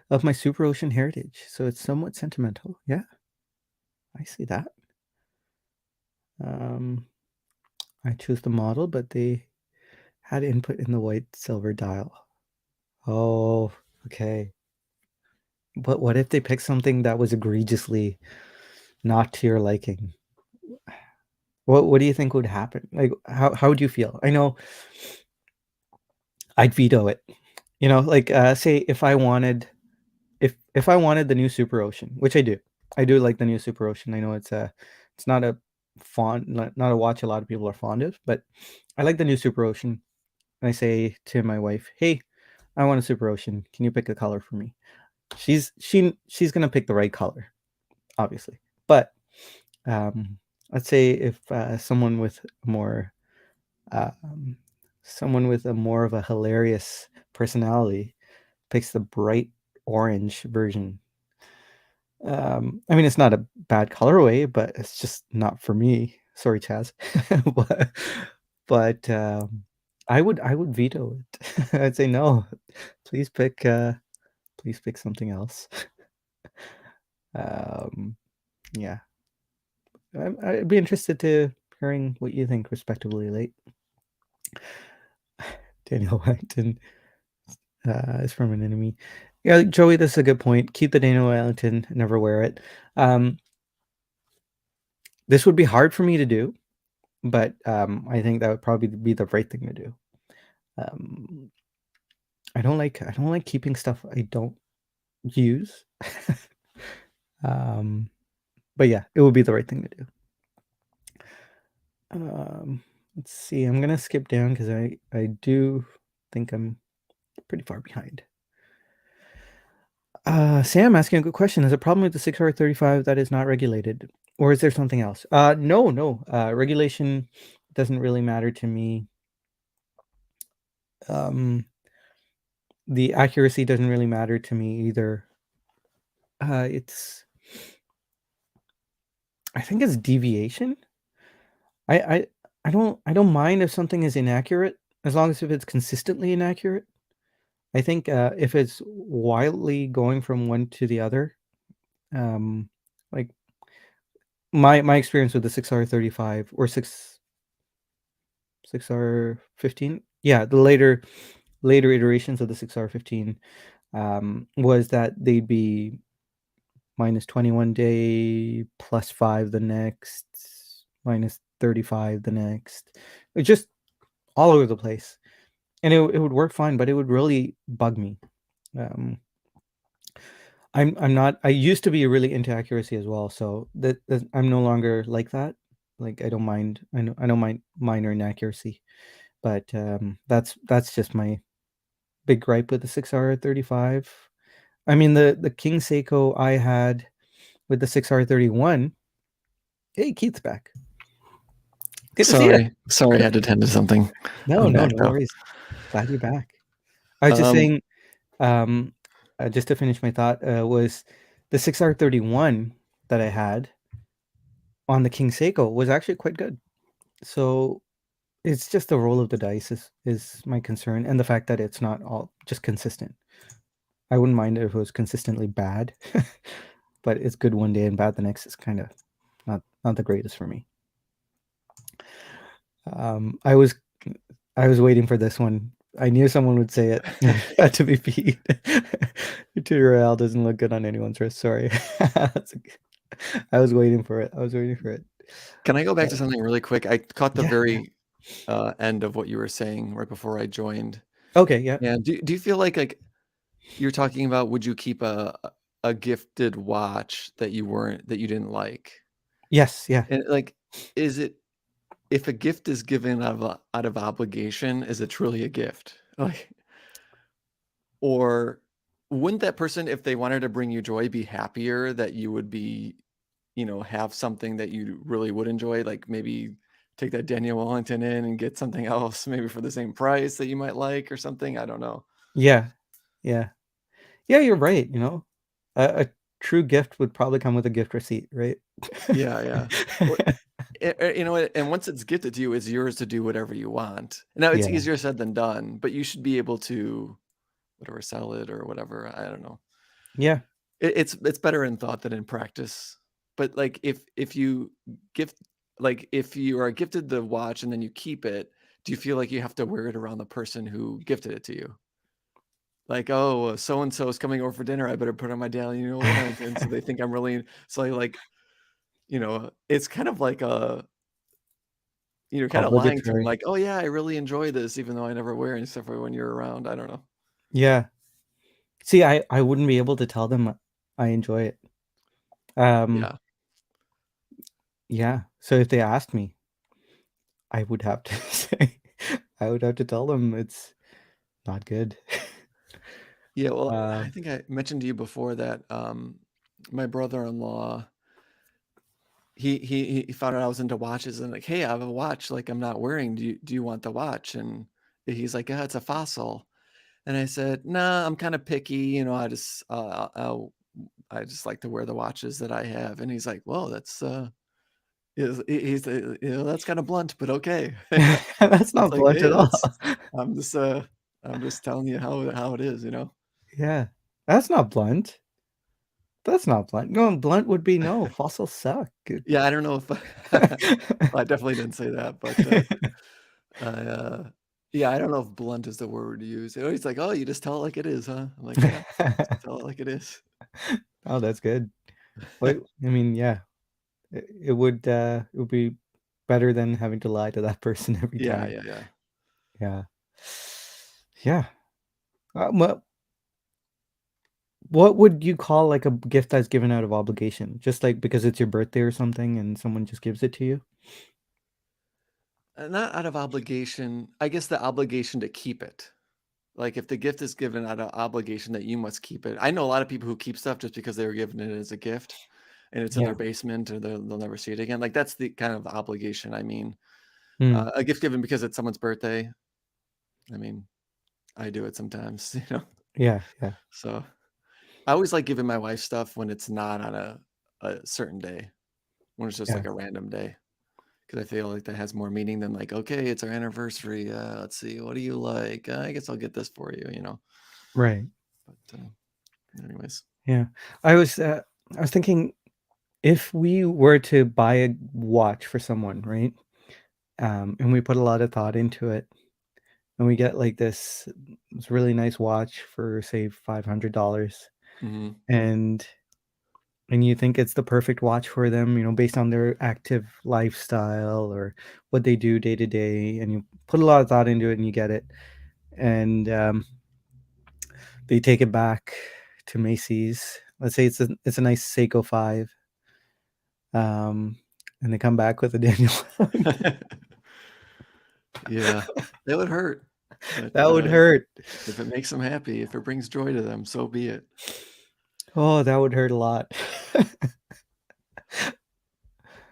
[SPEAKER 1] of my Super Ocean Heritage, so it's somewhat sentimental. Yeah, I see that. Um, I chose the model, but they had input in the white silver dial. Oh, okay. But what if they picked something that was egregiously not to your liking? What do you think would happen? Like, how would you feel? I know I'd veto it. Like say if I wanted the new Super Ocean, which I do like the new Super Ocean. I know it's not a not a watch a lot of people are fond of, but I like the new Super Ocean. And I say to my wife, "Hey, I want a Super Ocean. Can you pick a color for me?" She's gonna pick the right color, obviously. But um, let's say if um, someone with a more of a hilarious personality picks the bright orange version. I mean, it's not a bad colorway, but it's just not for me. Sorry, Chaz. but I would veto it. I'd say no. Please pick something else. Um, yeah, I'd be interested to hearing what you think, respectively. Late Daniel Wellington is from an enemy. Yeah, Joey, this is a good point. Keep the Daniel Wellington, never wear it. Um, this would be hard for me to do, but I think that would probably be the right thing to do. Um, I don't like keeping stuff I don't use. Um, but yeah, it would be the right thing to do. Let's see. I'm gonna skip down because I do think I'm pretty far behind. Sam asking a good question. Is a problem with the 6R35 that is not regulated, or is there something else? No, no. Regulation doesn't really matter to me. Um, the accuracy doesn't really matter to me either. It's I think it's deviation. I I I don't mind if something is inaccurate as long as if it's consistently inaccurate. I think if it's wildly going from one to the other, um, like my experience with the 6R35 or 6R15, yeah, the later iterations of the 6R15 was that they'd be minus 21 day, plus 5 the next, minus 35 the next. It's just all over the place. And it would work fine, but it would really bug me. Um, I'm not. I used to be really into accuracy as well, so that I'm no longer like that. Like I don't mind. I don't mind minor inaccuracy, but that's just my big gripe with the 6R35. I mean the King Seiko I had with the 6R31. Hey, Keith's back. Good to see you.
[SPEAKER 2] Sorry, I had to tend to something.
[SPEAKER 1] No,
[SPEAKER 2] I'm
[SPEAKER 1] no,
[SPEAKER 2] back
[SPEAKER 1] no
[SPEAKER 2] though.
[SPEAKER 1] worries. Glad you're back. I was just
[SPEAKER 2] Um,
[SPEAKER 1] saying, um, just to finish my thought, was the 6R31 that I had on the King Seiko was actually quite good. So it's just the roll of the dice is my concern, and the fact that it's not all just consistent. I wouldn't mind if it was consistently bad, but it's good one day and bad the next is kind of not the greatest for me. Um, I was I was waiting for this one. I knew someone would say it. Had to be Pete. Tutorial doesn't look good on anyone's wrist. Sorry. I was waiting for it. I was waiting for it.
[SPEAKER 2] can I go back
[SPEAKER 1] Uh,
[SPEAKER 2] to something really quick? I caught the
[SPEAKER 1] yeah, yeah.
[SPEAKER 2] very end of what you were saying right before I joined.
[SPEAKER 1] Okay, yeah.
[SPEAKER 2] And do you feel like you're talking about would you keep a gifted watch that you didn't like?
[SPEAKER 1] Yes, yeah.
[SPEAKER 2] And like, is it if a gift is given out of obligation, is it truly a gift? Like, or wouldn't that person, if they wanted to bring you joy, be happier that you would be, have something that you really would enjoy? Like maybe take that Daniel Wellington in and get something else, maybe for the same price that you might like or something. I don't know.
[SPEAKER 1] Yeah. Yeah. Yeah, you're right, a true gift would probably come with a gift receipt, right?
[SPEAKER 2] Yeah, yeah. Well, and once it's gifted to you, it's yours to do whatever you want. Now it's
[SPEAKER 1] Yeah.
[SPEAKER 2] easier said than done, but you should be able to whatever sell it or whatever. I don't know.
[SPEAKER 1] Yeah.
[SPEAKER 2] It's better in thought than in practice. But, like, if you gift like, if you are gifted the watch and then you keep it, do you feel like you have to wear it around the person who gifted it to you? Like, "Oh, so and so is coming over for dinner, I better put on my Daniel Wellington so they think I'm really" so, like, it's kind of like a kinda lying to them,
[SPEAKER 1] Obligatory.
[SPEAKER 2] like, "Oh, yeah, I really enjoy this even though I never wear it except for when you're around." I don't know.
[SPEAKER 1] Yeah. See, I wouldn't be able to tell them I enjoy it. Um,
[SPEAKER 2] Yeah.
[SPEAKER 1] yeah, so if they asked me, I would have to say I would have to tell them it's not good.
[SPEAKER 2] Yeah, well, I
[SPEAKER 1] Um,
[SPEAKER 2] think I mentioned to you before that, my brother-in-law, he found out I was into watches and like, "Hey, I have a watch, like, I'm not wearing. Do you want the watch?" And he's like, "Yeah, it's a Fossil." And I said, "Nah, I'm kinda picky, I just like to wear the watches that I have." And he's like, "Whoa, that's, he's, that's kinda blunt, but okay."
[SPEAKER 1] that's
[SPEAKER 2] It's
[SPEAKER 1] not
[SPEAKER 2] like,
[SPEAKER 1] blunt
[SPEAKER 2] "Hey,
[SPEAKER 1] at all.
[SPEAKER 2] that's I'm just, uh, I'm just telling you how it is, you know?"
[SPEAKER 1] Yeah, that's not blunt. That's not blunt. No, blunt would be, "No, fossils suck." Good.
[SPEAKER 2] Yeah, I don't know if I definitely didn't say that, but, I, yeah, I don't know if blunt is the word to use. He's like, "Oh, you just tell it like it is, huh?" I'm like, "Yeah, just tell it like it is."
[SPEAKER 1] Oh, that's good. Wait, I mean, yeah, it would be better than having to lie to that person every
[SPEAKER 2] Yeah,
[SPEAKER 1] time.
[SPEAKER 2] yeah, yeah.
[SPEAKER 1] Yeah. Yeah. Well, What would you call, like, a gift that's given out of obligation? Just, like, because it's your birthday or something and someone just gives it to you?
[SPEAKER 2] Not out of obligation, I guess the obligation to keep it. Like, if the gift is given out of obligation that you must keep it. I know a lot of people who keep stuff just because they were given it as a gift, and it's in
[SPEAKER 1] Yeah.
[SPEAKER 2] their basement, or they'll never see it again. Like, that's the kind of obligation I mean.
[SPEAKER 1] Mm.
[SPEAKER 2] A gift given because it's someone's birthday, I mean, I do it sometimes, you know?
[SPEAKER 1] Yeah, yeah,
[SPEAKER 2] So, I always like giving my wife stuff when it's not on a certain day, when it's just
[SPEAKER 1] yeah.
[SPEAKER 2] like a random day, because I feel like that has more meaning than like, "Okay, it's our anniversary, let's see, what do you like? I guess I'll get this for you," you know?
[SPEAKER 1] Right.
[SPEAKER 2] But, anyways.
[SPEAKER 1] Yeah. I was, I was thinking if we were to buy a watch for someone, right? And we put a lot of thought into it, and we get, like, this really nice watch for, say, $500,
[SPEAKER 2] Mhm.
[SPEAKER 1] and and you think it's the perfect watch for them, based on their active lifestyle or what they do day to day, and you put a lot of thought into it and you get it, and they take it back to Macy's. Let's say it's a nice Seiko 5, um, and they come back with a Daniel.
[SPEAKER 2] Yeah, it would hurt, but,
[SPEAKER 1] That would hurt.
[SPEAKER 2] if it makes them happy, if it brings joy to them, so be it.
[SPEAKER 1] Oh, that would hurt a lot.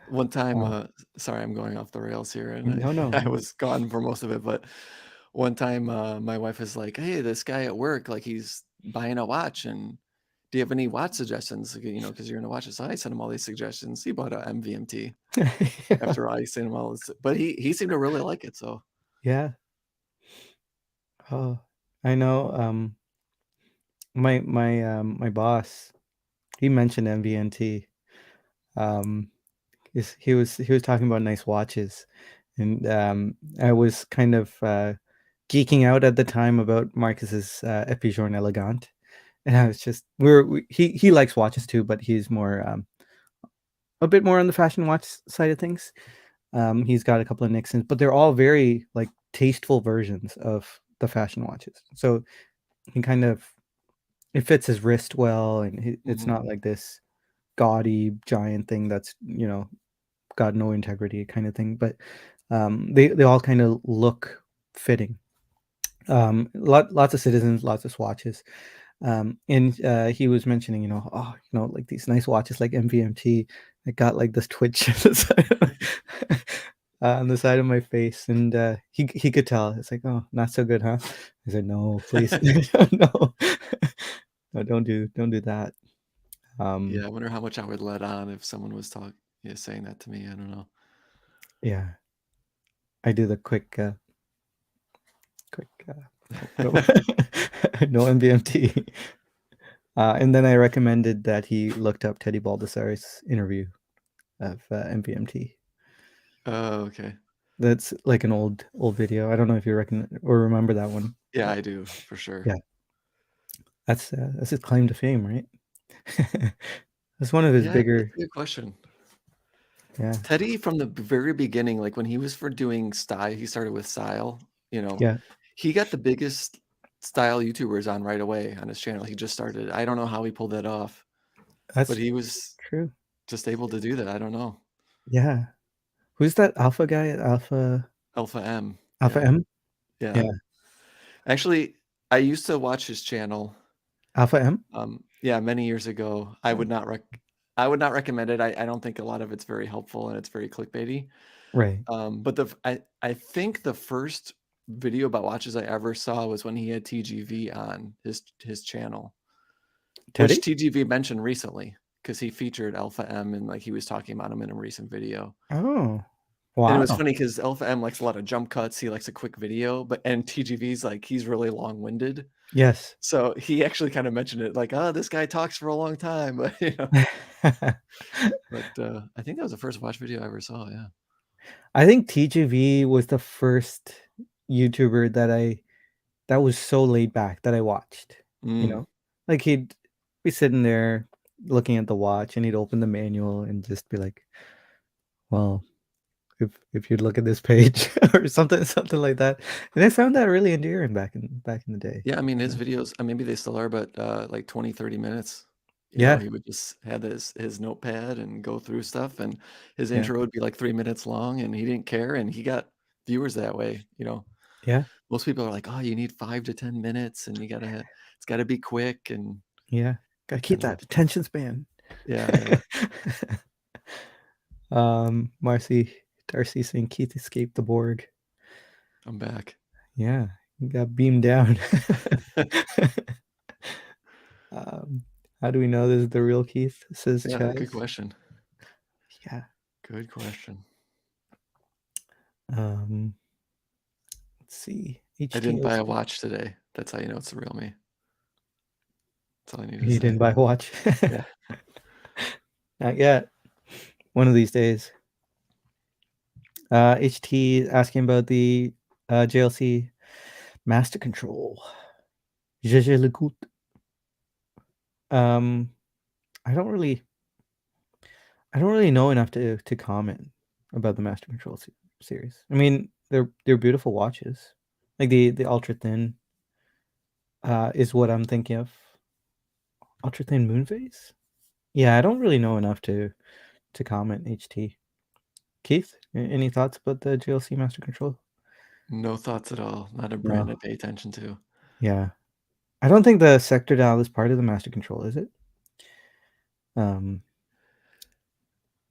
[SPEAKER 2] One time,
[SPEAKER 1] Oh,
[SPEAKER 2] sorry, I'm going off the rails here, and
[SPEAKER 1] no, no,
[SPEAKER 2] I
[SPEAKER 1] no.
[SPEAKER 2] was gone for most of it, but one time, my wife is like, "Hey, this guy at work, like, he's buying a watch, and do you have any watch suggestions?" Like, you know, because 'cause you're into watches. So I sent him all these suggestions. He bought a MVMT
[SPEAKER 1] Yeah.
[SPEAKER 2] after I sent him all this, but he seemed to really like it, so
[SPEAKER 1] Yeah. Oh, I know, my boss, he mentioned MVNT. Um, he was talking about nice watches, and, I was kind of, geeking out at the time about Marcus's, Epigeon Elegant, and I was just we he likes watches too, but he's more, a bit more on the fashion watch side of things. He's got a couple of Nixons, but they're all very, like, tasteful versions of the fashion watches. So he kind of it fits his wrist well, and it's
[SPEAKER 2] mhm.
[SPEAKER 1] not like this gaudy giant thing that's, got no integrity kind of thing, but, they all kinda look fitting. Lots of Citizens, lots of swatches. And he was mentioning, oh, like these nice watches like MVMT that got like this twitch on the side of on the side of my face, and he could tell. It's like, oh, not so good, huh? I said, no, please, no, no, don't do that.
[SPEAKER 2] Yeah,
[SPEAKER 1] Um,
[SPEAKER 2] I wonder how much I would let on if someone was yeah, saying that to me, I don't know.
[SPEAKER 1] yeah, I do the quick, no, no MVMT. And then I recommended that he looked up Teddy Baldessari's interview of MVMT.
[SPEAKER 2] Oh, okay.
[SPEAKER 1] That's like an old video. I don't know if you reckon or remember that one.
[SPEAKER 2] Yeah, I do, for sure.
[SPEAKER 1] Yeah, that's his claim to fame, right? That's one of his
[SPEAKER 2] Yeah,
[SPEAKER 1] bigger.
[SPEAKER 2] that's a good question.
[SPEAKER 1] Yeah,
[SPEAKER 2] Teddy from the very beginning, like, when he was for doing style he started with style, you know,
[SPEAKER 1] yeah,
[SPEAKER 2] he got the biggest style YouTubers on right away on his channel. He just started. I don't know how he pulled that off, but
[SPEAKER 1] that's
[SPEAKER 2] he was
[SPEAKER 1] true.
[SPEAKER 2] just able to do that. I don't know.
[SPEAKER 1] Yeah. Who's that Alpha guy?
[SPEAKER 2] Alpha M.
[SPEAKER 1] Alpha
[SPEAKER 2] Yeah,
[SPEAKER 1] M?
[SPEAKER 2] yeah.
[SPEAKER 1] Yeah.
[SPEAKER 2] Actually, I used to watch his channel,
[SPEAKER 1] Alpha M?
[SPEAKER 2] yeah, many years ago. I would not recommend it. I don't think a lot of it's very helpful, and it's very clickbaity.
[SPEAKER 1] Right.
[SPEAKER 2] But I think the first video about watches I ever saw was when he had TGV on his channel, which
[SPEAKER 1] Teddy?
[SPEAKER 2] TGV mentioned recently because he featured Alpha M and like he was talking about him in a recent video.
[SPEAKER 1] Oh,
[SPEAKER 2] And it was
[SPEAKER 1] wow.
[SPEAKER 2] funny because Alpha M likes a lot of jump cuts. He likes a quick video, but and TGV's like he's really long winded.
[SPEAKER 1] Yes.
[SPEAKER 2] So he actually kind of mentioned it like, oh, this guy talks for a long time, but I think that was the first watch video I ever saw. Yeah.
[SPEAKER 1] I think TGV was the first YouTuber that was so laid back that I watched, you
[SPEAKER 2] Mm.
[SPEAKER 1] know? Like, he'd be sitting there looking at the watch, and he'd open the manual and just be like, "Well, if you'd look at this page or something like that. And I found that really endearing back in the day.
[SPEAKER 2] Yeah, I mean, his
[SPEAKER 1] Yeah.
[SPEAKER 2] videos, maybe they still are, but, like 20, 30 minutes. You know,
[SPEAKER 1] Yeah,
[SPEAKER 2] he would just have his notepad and go through stuff, and his
[SPEAKER 1] yeah,
[SPEAKER 2] intro would be like 3 minutes long, and he didn't care, and he got viewers that way, you know?
[SPEAKER 1] yeah,
[SPEAKER 2] Most people are like, "Oh, you need 5 to 10 minutes, and it's gotta be quick," and
[SPEAKER 1] yeah. Gotta keep
[SPEAKER 2] I don't
[SPEAKER 1] that
[SPEAKER 2] know.
[SPEAKER 1] attention span.
[SPEAKER 2] Yeah, yeah,
[SPEAKER 1] Marcy Darcy saying Keith escaped the Borg.
[SPEAKER 2] I'm back.
[SPEAKER 1] Yeah, he got beamed down. um, how do we know this is the real Keith? Says
[SPEAKER 2] Yeah, good
[SPEAKER 1] Chaz.
[SPEAKER 2] question.
[SPEAKER 1] Yeah.
[SPEAKER 2] Good question.
[SPEAKER 1] Um, let's see.
[SPEAKER 2] I didn't buy
[SPEAKER 1] HTO's
[SPEAKER 2] a watch today. That's how you know it's the real me. That's all I need to
[SPEAKER 1] he
[SPEAKER 2] say.
[SPEAKER 1] didn't buy a watch.
[SPEAKER 2] Yeah.
[SPEAKER 1] Not yet. One of these days. HT asking about the JLC master control. Je l'écoute. Um, I don't really, I don't really know enough to comment about the master control series. I mean, they're beautiful watches. Like the ultra thin is what I'm thinking of. Ultra thin moon phase. Yeah, I don't really know enough to comment. HT Keith, any thoughts about the JLC master control?
[SPEAKER 2] No thoughts at all. Not a brand I
[SPEAKER 1] No.
[SPEAKER 2] pay attention to.
[SPEAKER 1] Yeah. I don't think the sector dial is part of the master control, is it? Um,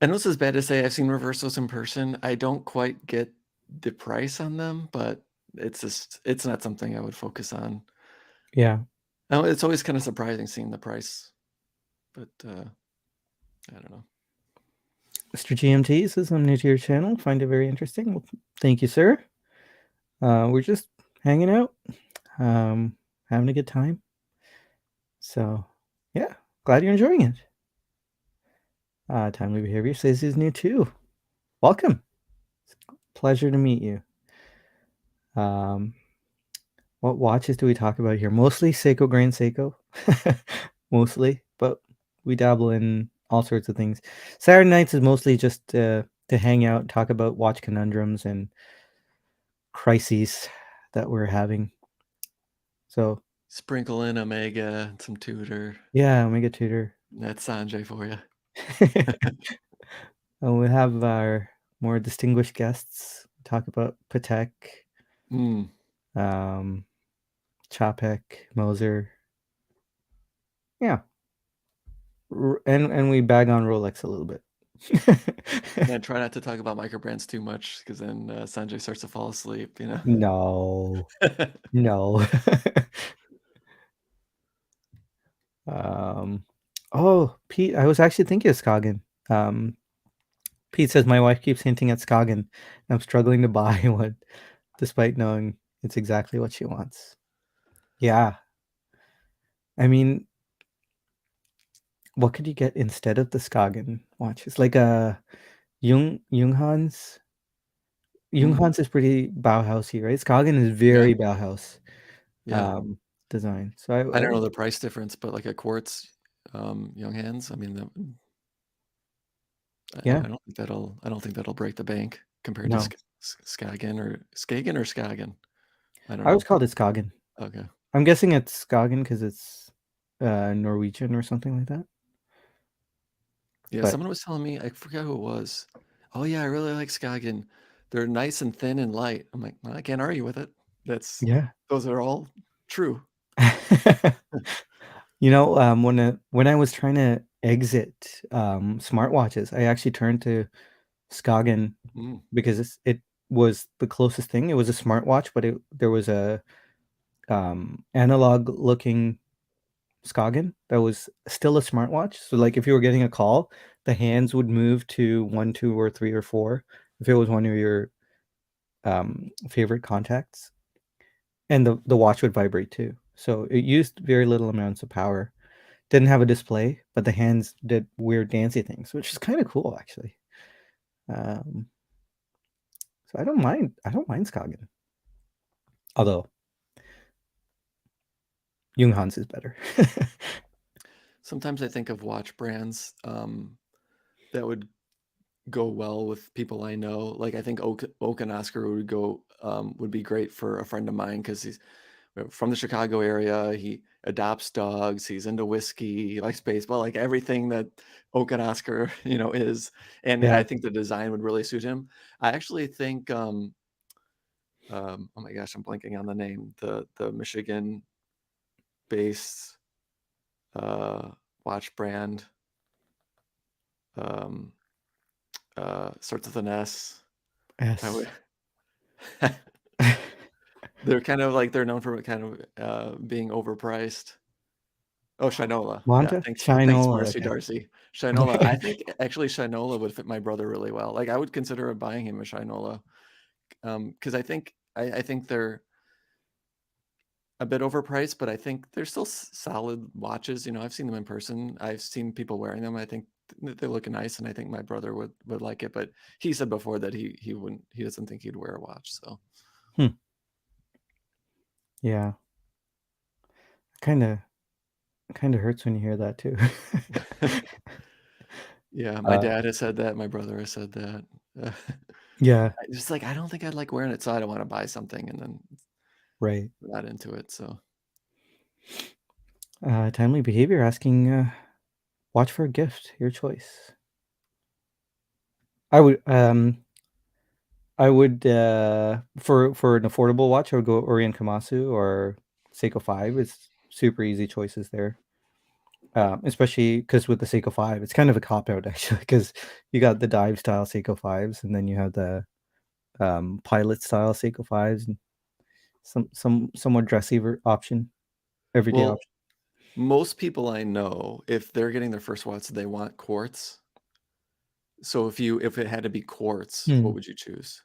[SPEAKER 2] I know this is bad to say, I've seen reversals in person. I don't quite get the price on them, but it's not something I would focus on.
[SPEAKER 1] yeah.
[SPEAKER 2] Now, it's always kinda surprising seeing the price, but, I don't know.
[SPEAKER 1] Mr. GMT says I'm new to your channel. Find it very interesting. Well, thank you, sir. We're just hanging out, um, having a good time. So, yeah, glad you're enjoying it. Timely Behavior says he's new too. Welcome. Pleasure to meet you. Um, what watches do we talk about here? Mostly Seiko Grand Seiko. Mostly, but we dabble in all sorts of things. Saturday nights is mostly just to hang out, talk about watch conundrums and crises that we're having. So,
[SPEAKER 2] Sprinkle in Omega, some Tudor.
[SPEAKER 1] yeah, Omega Tutor.
[SPEAKER 2] That's Sanjay for you.
[SPEAKER 1] And we have our more distinguished guests talk about Patek,
[SPEAKER 2] Mm,
[SPEAKER 1] um, Chapek, Moser. Yeah, and we bag on Rolex a little bit.
[SPEAKER 2] yeah, try not to talk about micro brands too much because then, Sanjay starts to fall asleep, you know?
[SPEAKER 1] No, no. um, oh, Pete, I was actually thinking of Skagen. Um, Pete says my wife keeps hinting at Skagen. I'm struggling to buy one, despite knowing it's exactly what she wants. Yeah, I mean, what could you get instead of the Skagen watch? It's like a Junghans.
[SPEAKER 2] Mm,
[SPEAKER 1] Junghans is pretty Bauhausy, right? Skagen is
[SPEAKER 2] yeah,
[SPEAKER 1] very Bauhaus
[SPEAKER 2] yeah.
[SPEAKER 1] um, design. So
[SPEAKER 2] I
[SPEAKER 1] I
[SPEAKER 2] don't know
[SPEAKER 1] would,
[SPEAKER 2] the price difference, but like a quartz, young hands, I mean,
[SPEAKER 1] yeah,
[SPEAKER 2] I don't think that'll break the bank compared to
[SPEAKER 1] no,
[SPEAKER 2] Skagen or Skagen? I don't
[SPEAKER 1] I always
[SPEAKER 2] know.
[SPEAKER 1] called it Skagen.
[SPEAKER 2] Okay.
[SPEAKER 1] I'm guessing it's Skagen because it's Norwegian or something like that.
[SPEAKER 2] Yeah,
[SPEAKER 1] But
[SPEAKER 2] someone was telling me, I forgot who it was. "Oh, yeah, I really like Skagen. They're nice and thin and light." I'm like, "Well, I can't argue with it. That's
[SPEAKER 1] yeah.
[SPEAKER 2] those are all true."
[SPEAKER 1] You know, when I was trying to exit smartwatches, I actually turned to Skagen
[SPEAKER 2] Mm,
[SPEAKER 1] because it was the closest thing. It was a smartwatch, but there was a analog looking Skagen that was still a smartwatch. So like if you were getting a call, the hands would move to 1, 2, or 3 or 4 if it was one of your favorite contacts, and the watch would vibrate too. So it used very little amounts of power. Didn't have a display, but the hands did weird dancey things, which is kind of cool actually. Um, so I don't mind Skagen. Although Junghans is better.
[SPEAKER 2] sometimes I think of watch brands, that would go well with people I know. Like, I think Oak and Oscar would be great for a friend of mine because he's from the Chicago area. He adopts dogs. He's into whiskey. He likes baseball. Like everything that Oak and Oscar, is. And I
[SPEAKER 1] Yeah.
[SPEAKER 2] think the design would really suit him. I actually think, oh my gosh, I'm blanking on the name. The Michigan based watch brand. Um, Starts with an S. I
[SPEAKER 1] S.
[SPEAKER 2] would. They're kind of like they're known for kind of being overpriced. Oh, Shinola. Yeah,
[SPEAKER 1] Manta?
[SPEAKER 2] thanks,
[SPEAKER 1] Shinola,
[SPEAKER 2] Marcy
[SPEAKER 1] okay.
[SPEAKER 2] Darcy. Shinola. I
[SPEAKER 1] Okay.
[SPEAKER 2] think actually Shinola would fit my brother really well. Like I would consider buying him a Shinola, because I think they're a bit overpriced, but I think they're still solid watches. I've seen them in person. I've seen people wearing them. I think they look nice, and I think my brother would like it. But he said before that he doesn't think he'd wear a watch. So
[SPEAKER 1] Hmm. Yeah. Kinda kinda hurts when you hear that too.
[SPEAKER 2] yeah, my
[SPEAKER 1] Uh,
[SPEAKER 2] dad has said that. My brother has said that.
[SPEAKER 1] yeah,
[SPEAKER 2] Just like I don't think I'd like wearing it, so I don't want to buy something and then
[SPEAKER 1] right.
[SPEAKER 2] not into it. So
[SPEAKER 1] Timely behavior asking, watch for a gift, your choice. I would, for an affordable watch, I would go Orient Kamasu or Seiko 5. It's super easy choices there. Especially because with the Seiko 5, it's kind of a cop out actually, because you got the dive style Seiko 5s, and then you have the pilot style Seiko 5s, and some somewhat dressy option, everyday
[SPEAKER 2] well,
[SPEAKER 1] option.
[SPEAKER 2] most people I know, if they're getting their first watch, they want quartz. So if it had to be quartz, what
[SPEAKER 1] Hmm,
[SPEAKER 2] would you choose?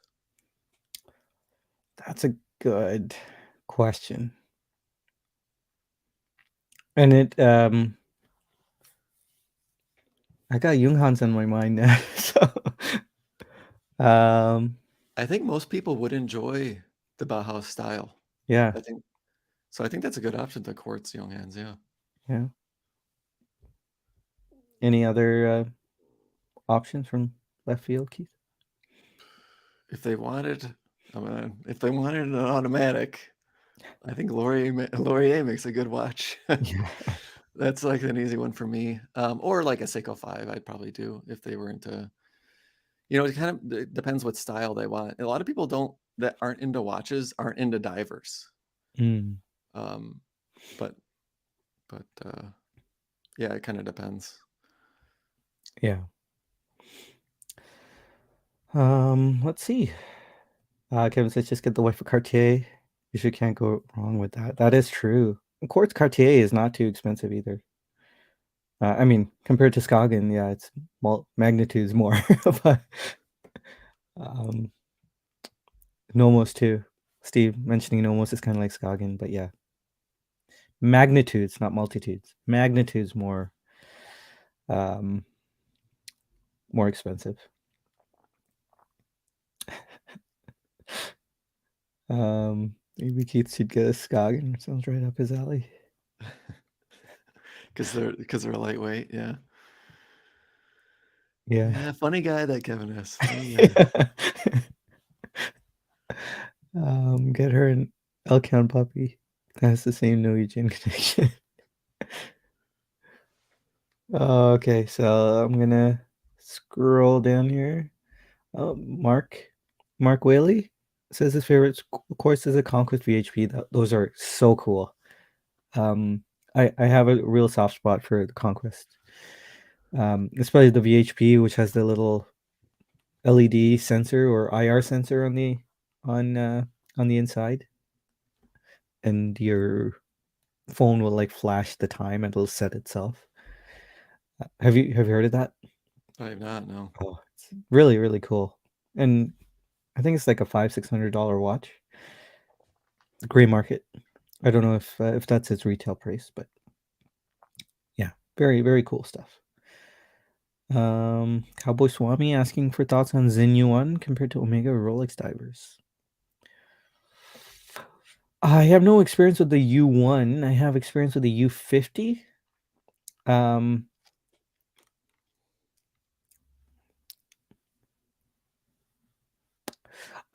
[SPEAKER 1] that's a good question. And I got Junghans on my mind now, so, um,
[SPEAKER 2] I think most people would enjoy the Bauhaus style.
[SPEAKER 1] yeah,
[SPEAKER 2] I think so. I think that's a good option, the quartz young hands. Yeah.
[SPEAKER 1] yeah. Any other, options from left field, Keith?
[SPEAKER 2] If they wanted, if they wanted an automatic, I think Laurier makes a good watch.
[SPEAKER 1] Yeah.
[SPEAKER 2] That's like an easy one for me. Or like a Seiko 5, I'd probably do if they were into, it kind of depends what style they want. A lot of people don't that aren't into watches aren't into divers.
[SPEAKER 1] Mm,
[SPEAKER 2] Um, but but yeah, it kind of depends.
[SPEAKER 1] yeah. Let's see. Kevin says just get the wife a Cartier. You sure can't go wrong with that. That is true. Quartz Cartier is not too expensive either. I mean, compared to Skagen, yeah, it's magnitudes more, but um, Nomos too. Steve mentioning Nomos is kind of like Skagen, but yeah, magnitudes, not multitudes. Magnitudes um, more expensive. Maybe Keith should get a Skagen. Sounds right up his alley.
[SPEAKER 2] Because they're lightweight. Yeah.
[SPEAKER 1] Yeah.
[SPEAKER 2] Yeah. Funny guy that Kevin is. Funny guy.
[SPEAKER 1] Get her an Elkown puppy. That's the same Norwegian connection. Okay, so I'm gonna scroll down here. Mark Whaley says his favorite course is a Conquest VHP. Those are so cool. Um, I have a real soft spot for the Conquest. Especially the VHP, which has the little LED sensor or IR sensor on uh, on the inside, and your phone will like flash the time and it'll set itself. Have you heard of that?
[SPEAKER 2] I have not. No.
[SPEAKER 1] Oh, it's really really cool. And I think it's like a $500-600 watch. Gray market. I don't know if that's its retail price, but yeah, very very cool stuff. Cowboy Swami asking for thoughts on Zen U1 compared to Omega Rolex divers. I have no experience with the U1. I have experience with the U50. Um,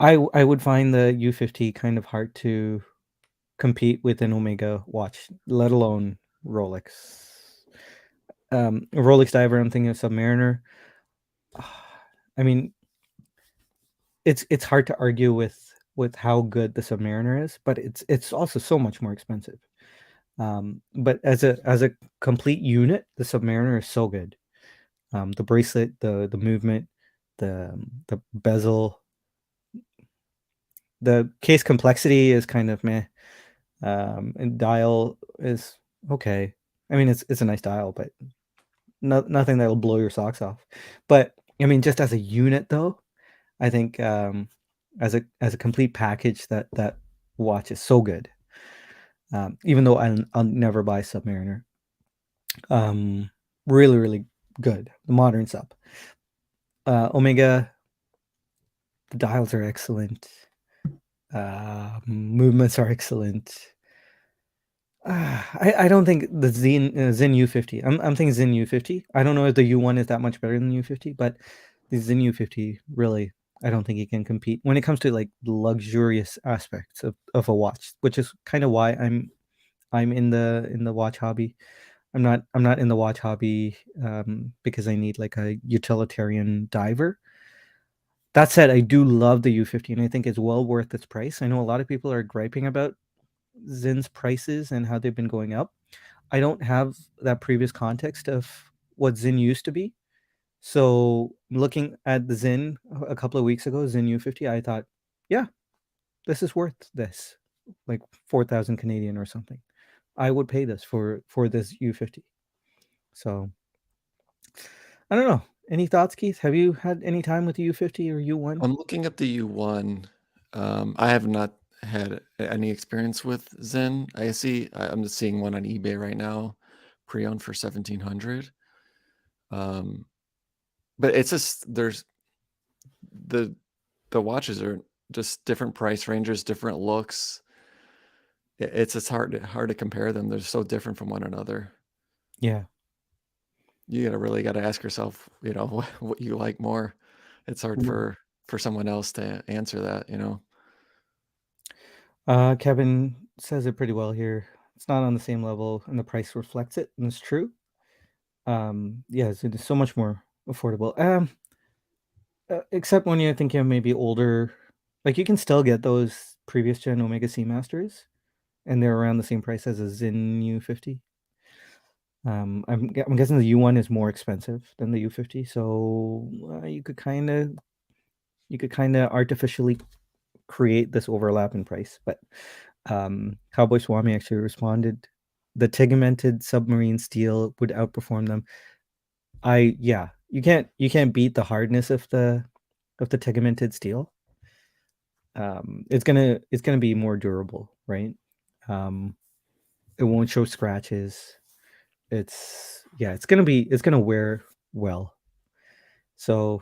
[SPEAKER 1] I would find the U50 kind of hard to compete with an Omega watch, let alone Rolex. Rolex Diver, I'm thinking of Submariner. I mean, it's hard to argue with how good the Submariner is, but it's also so much more expensive. But as a complete unit, the Submariner is so good. The bracelet, the movement, the bezel, the case complexity is kind of meh. And dial is okay. I mean, it's a nice dial, but nothing that'll blow your socks off. But I mean, just as a unit, though, I think as a complete package, that watch is so good. Even though I'll never buy Submariner, um, really really good. The modern sub, Omega, the dials are excellent. Movements are excellent. I don't think the Zen U50. I'm thinking Zen U50. I don't know if the U1 is that much better than U50, but the Zen U50 really, I don't think it can compete when it comes to like the luxurious aspects of a watch, which is kind of why I'm in the watch hobby. I'm not in the watch hobby because I need like a utilitarian diver. That said, I do love the U50 and I think it's well worth its price. I know a lot of people are griping about Zen's prices and how they've been going up. I don't have that previous context of what Zen used to be. So looking at the Zen a couple of weeks ago, Zen U50, I thought, yeah, this is worth this, like 4,000 Canadian or something. I would pay this for this U50. So I don't know. Any thoughts, Keith? Have you had any time with the U50 or U1?
[SPEAKER 2] I'm looking at the U1. I have not had any experience with Zen. I'm just seeing one on eBay right now, pre-owned for 1,700. Um, but it's just the the watches are just different price ranges, different looks. It's just hard to compare them. They're so different from one another.
[SPEAKER 1] Yeah.
[SPEAKER 2] You gotta ask yourself, what you like more. It's hard for someone else to answer that, you know?
[SPEAKER 1] Kevin says it pretty well here. It's not on the same level, and the price reflects it, and it's true. Yes, it is so much more affordable. Except when you're thinking of maybe older, like you can still get those previous gen Omega Seamasters, and they're around the same price as a Zin U50. I'm guessing the U1 is more expensive than the U50, so you could kind of artificially create this overlap in price. But Cowboy Swami actually responded, the tegmented submarine steel would outperform them. Yeah, you can't beat the hardness of the tegmented steel. It's gonna be more durable, right? Um, it won't show scratches. It's gonna wear well. So,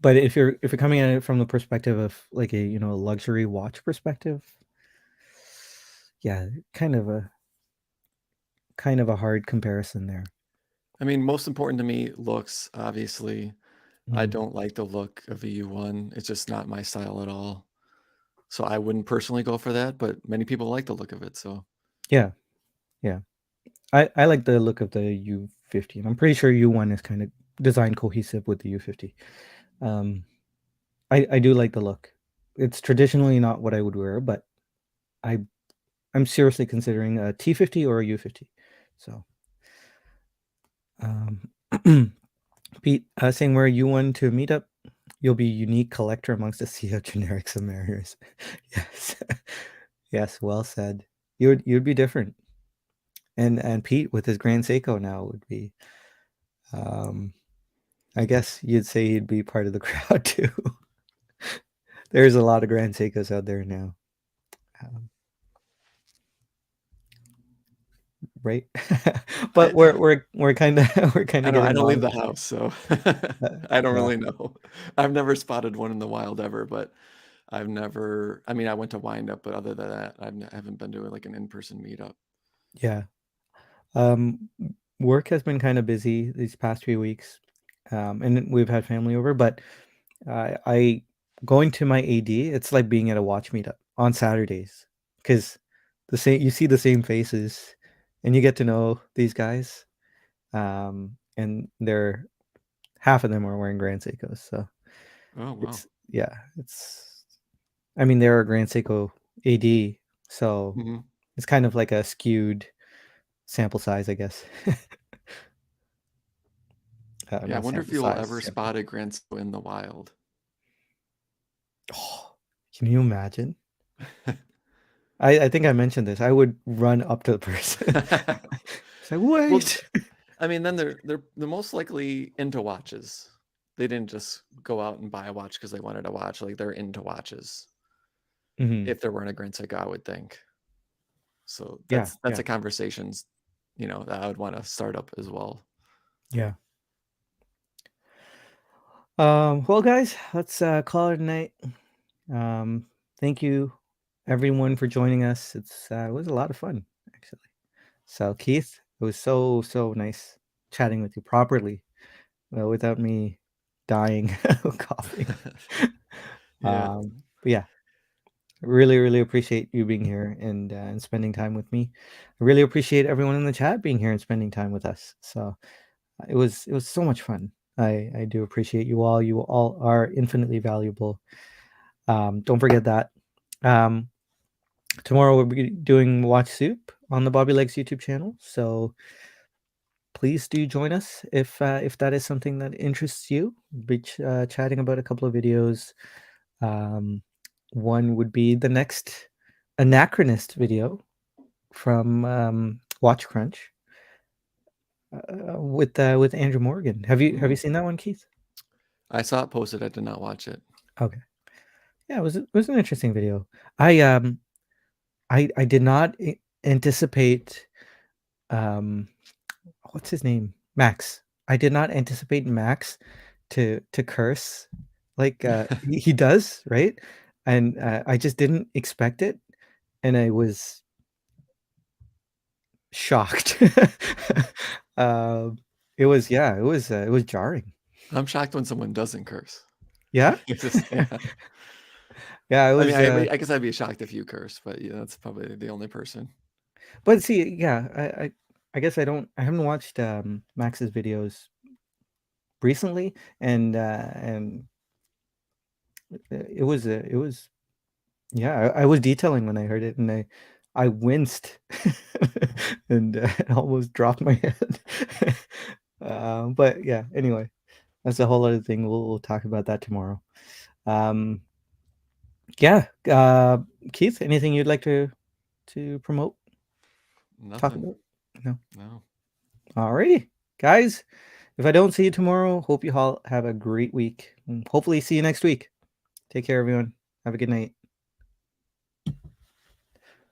[SPEAKER 1] but if you're coming at it from the perspective of like a luxury watch perspective, yeah, kind of a hard comparison there.
[SPEAKER 2] I mean, most important to me, looks, obviously. I
[SPEAKER 1] Mm.
[SPEAKER 2] don't like the look of a U1. It's just not my style at all. So I wouldn't personally go for that, but many people like the look of it, so
[SPEAKER 1] Yeah, yeah. I like the look of the U50, and I'm pretty sure U1 is kind of designed cohesive with the U50. Um, I do like the look. It's traditionally not what I would wear, but I I'm seriously considering a T50 or a U50. So, um, Pete, saying wear a U1 to a meetup, you'll be a unique collector amongst a sea of generic submariners. Yes, yes, well said. You'd be different, and Pete with his Grand Seiko now would be. Um, I guess you'd say he'd be part of the crowd too. There's a lot of Grand Seikos out there now, um, right? But
[SPEAKER 2] I
[SPEAKER 1] we're kind of we're kind
[SPEAKER 2] I
[SPEAKER 1] of
[SPEAKER 2] don't I
[SPEAKER 1] getting
[SPEAKER 2] don't leave
[SPEAKER 1] lost.
[SPEAKER 2] the house, so
[SPEAKER 1] Uh,
[SPEAKER 2] I don't
[SPEAKER 1] yeah,
[SPEAKER 2] really know. I've never spotted one in the wild ever, but I mean, I went to Wind Up, but other than that, I haven't been to, like, an in-person meetup.
[SPEAKER 1] yeah. Um, Work has been kind of busy these past few weeks, and we've had family over. But I going to my AD, it's like being at a watch meetup on Saturdays because you see the same faces, and you get to know these guys. And they're half of them are wearing Grand Seikos, so
[SPEAKER 2] Oh, wow.
[SPEAKER 1] it's yeah, it's. I mean, they're a Grand Seiko AD, so
[SPEAKER 2] Mhm.
[SPEAKER 1] it's kind of like a skewed sample size, I guess.
[SPEAKER 2] Yeah, I
[SPEAKER 1] Not
[SPEAKER 2] wonder if
[SPEAKER 1] sample
[SPEAKER 2] you'll
[SPEAKER 1] size,
[SPEAKER 2] ever
[SPEAKER 1] sample.
[SPEAKER 2] spot a Grand Seiko in the wild.
[SPEAKER 1] Oh, can you imagine? I think I mentioned this. I would run up to the person. Say,
[SPEAKER 2] Well,
[SPEAKER 1] "Wait!"
[SPEAKER 2] I mean, then they're most likely into watches. They didn't just go out and buy a watch because they wanted a watch. Like they're into watches.
[SPEAKER 1] Mhm.
[SPEAKER 2] If there weren't a Grand Seiko, I would think. So
[SPEAKER 1] Yeah,
[SPEAKER 2] that's
[SPEAKER 1] yeah,
[SPEAKER 2] a conversations, that I would want to start up as well.
[SPEAKER 1] yeah. Well, guys, let's call it a night. Um, Thank you, everyone, for joining us. It was a lot of fun, actually. So, Keith, it was so nice chatting with you properly, without me dying of coughing.
[SPEAKER 2] Yeah.
[SPEAKER 1] But yeah, really appreciate you being here and spending time with me. I really appreciate everyone in the chat being here and spending time with us. So it was so much fun. I do appreciate you all. You all are infinitely valuable. Don't forget that. Um, Tomorrow we'll be doing Watch Soup on the Bobby Legs YouTube channel. So please do join us if that is something that interests you. We'll be chatting about a couple of videos. Um, One would be the next Anachronist video from Watch Crunch with Andrew Morgan. Have you
[SPEAKER 2] Mm.
[SPEAKER 1] seen that one, Keith?
[SPEAKER 2] I saw it posted. I did not watch it.
[SPEAKER 1] Okay. Yeah, it was an interesting video. I did not anticipate um what's his name? Max. I did not anticipate Max to curse like he does, right? And I just didn't expect it, and I was shocked. um it was jarring.
[SPEAKER 2] I'm shocked when someone doesn't curse.
[SPEAKER 1] Yeah?
[SPEAKER 2] It's just, yeah.
[SPEAKER 1] Yeah, it
[SPEAKER 2] I mean,
[SPEAKER 1] was
[SPEAKER 2] I guess I'd be shocked if you curse, but yeah, that's probably the only person.
[SPEAKER 1] but see, yeah, I guess I haven't watched Max's videos recently, and it was yeah, I was detailing when I heard it, and I winced and almost dropped my head. But yeah, anyway, that's a whole other thing. We'll talk about that tomorrow. Um, yeah, Keith, anything you'd like to promote, talk
[SPEAKER 2] Nothing.
[SPEAKER 1] about? No.
[SPEAKER 2] No.
[SPEAKER 1] Alrighty, guys. If I don't see you tomorrow, hope you all have a great week. And hopefully, see you next week. Take care, everyone. Have a good night.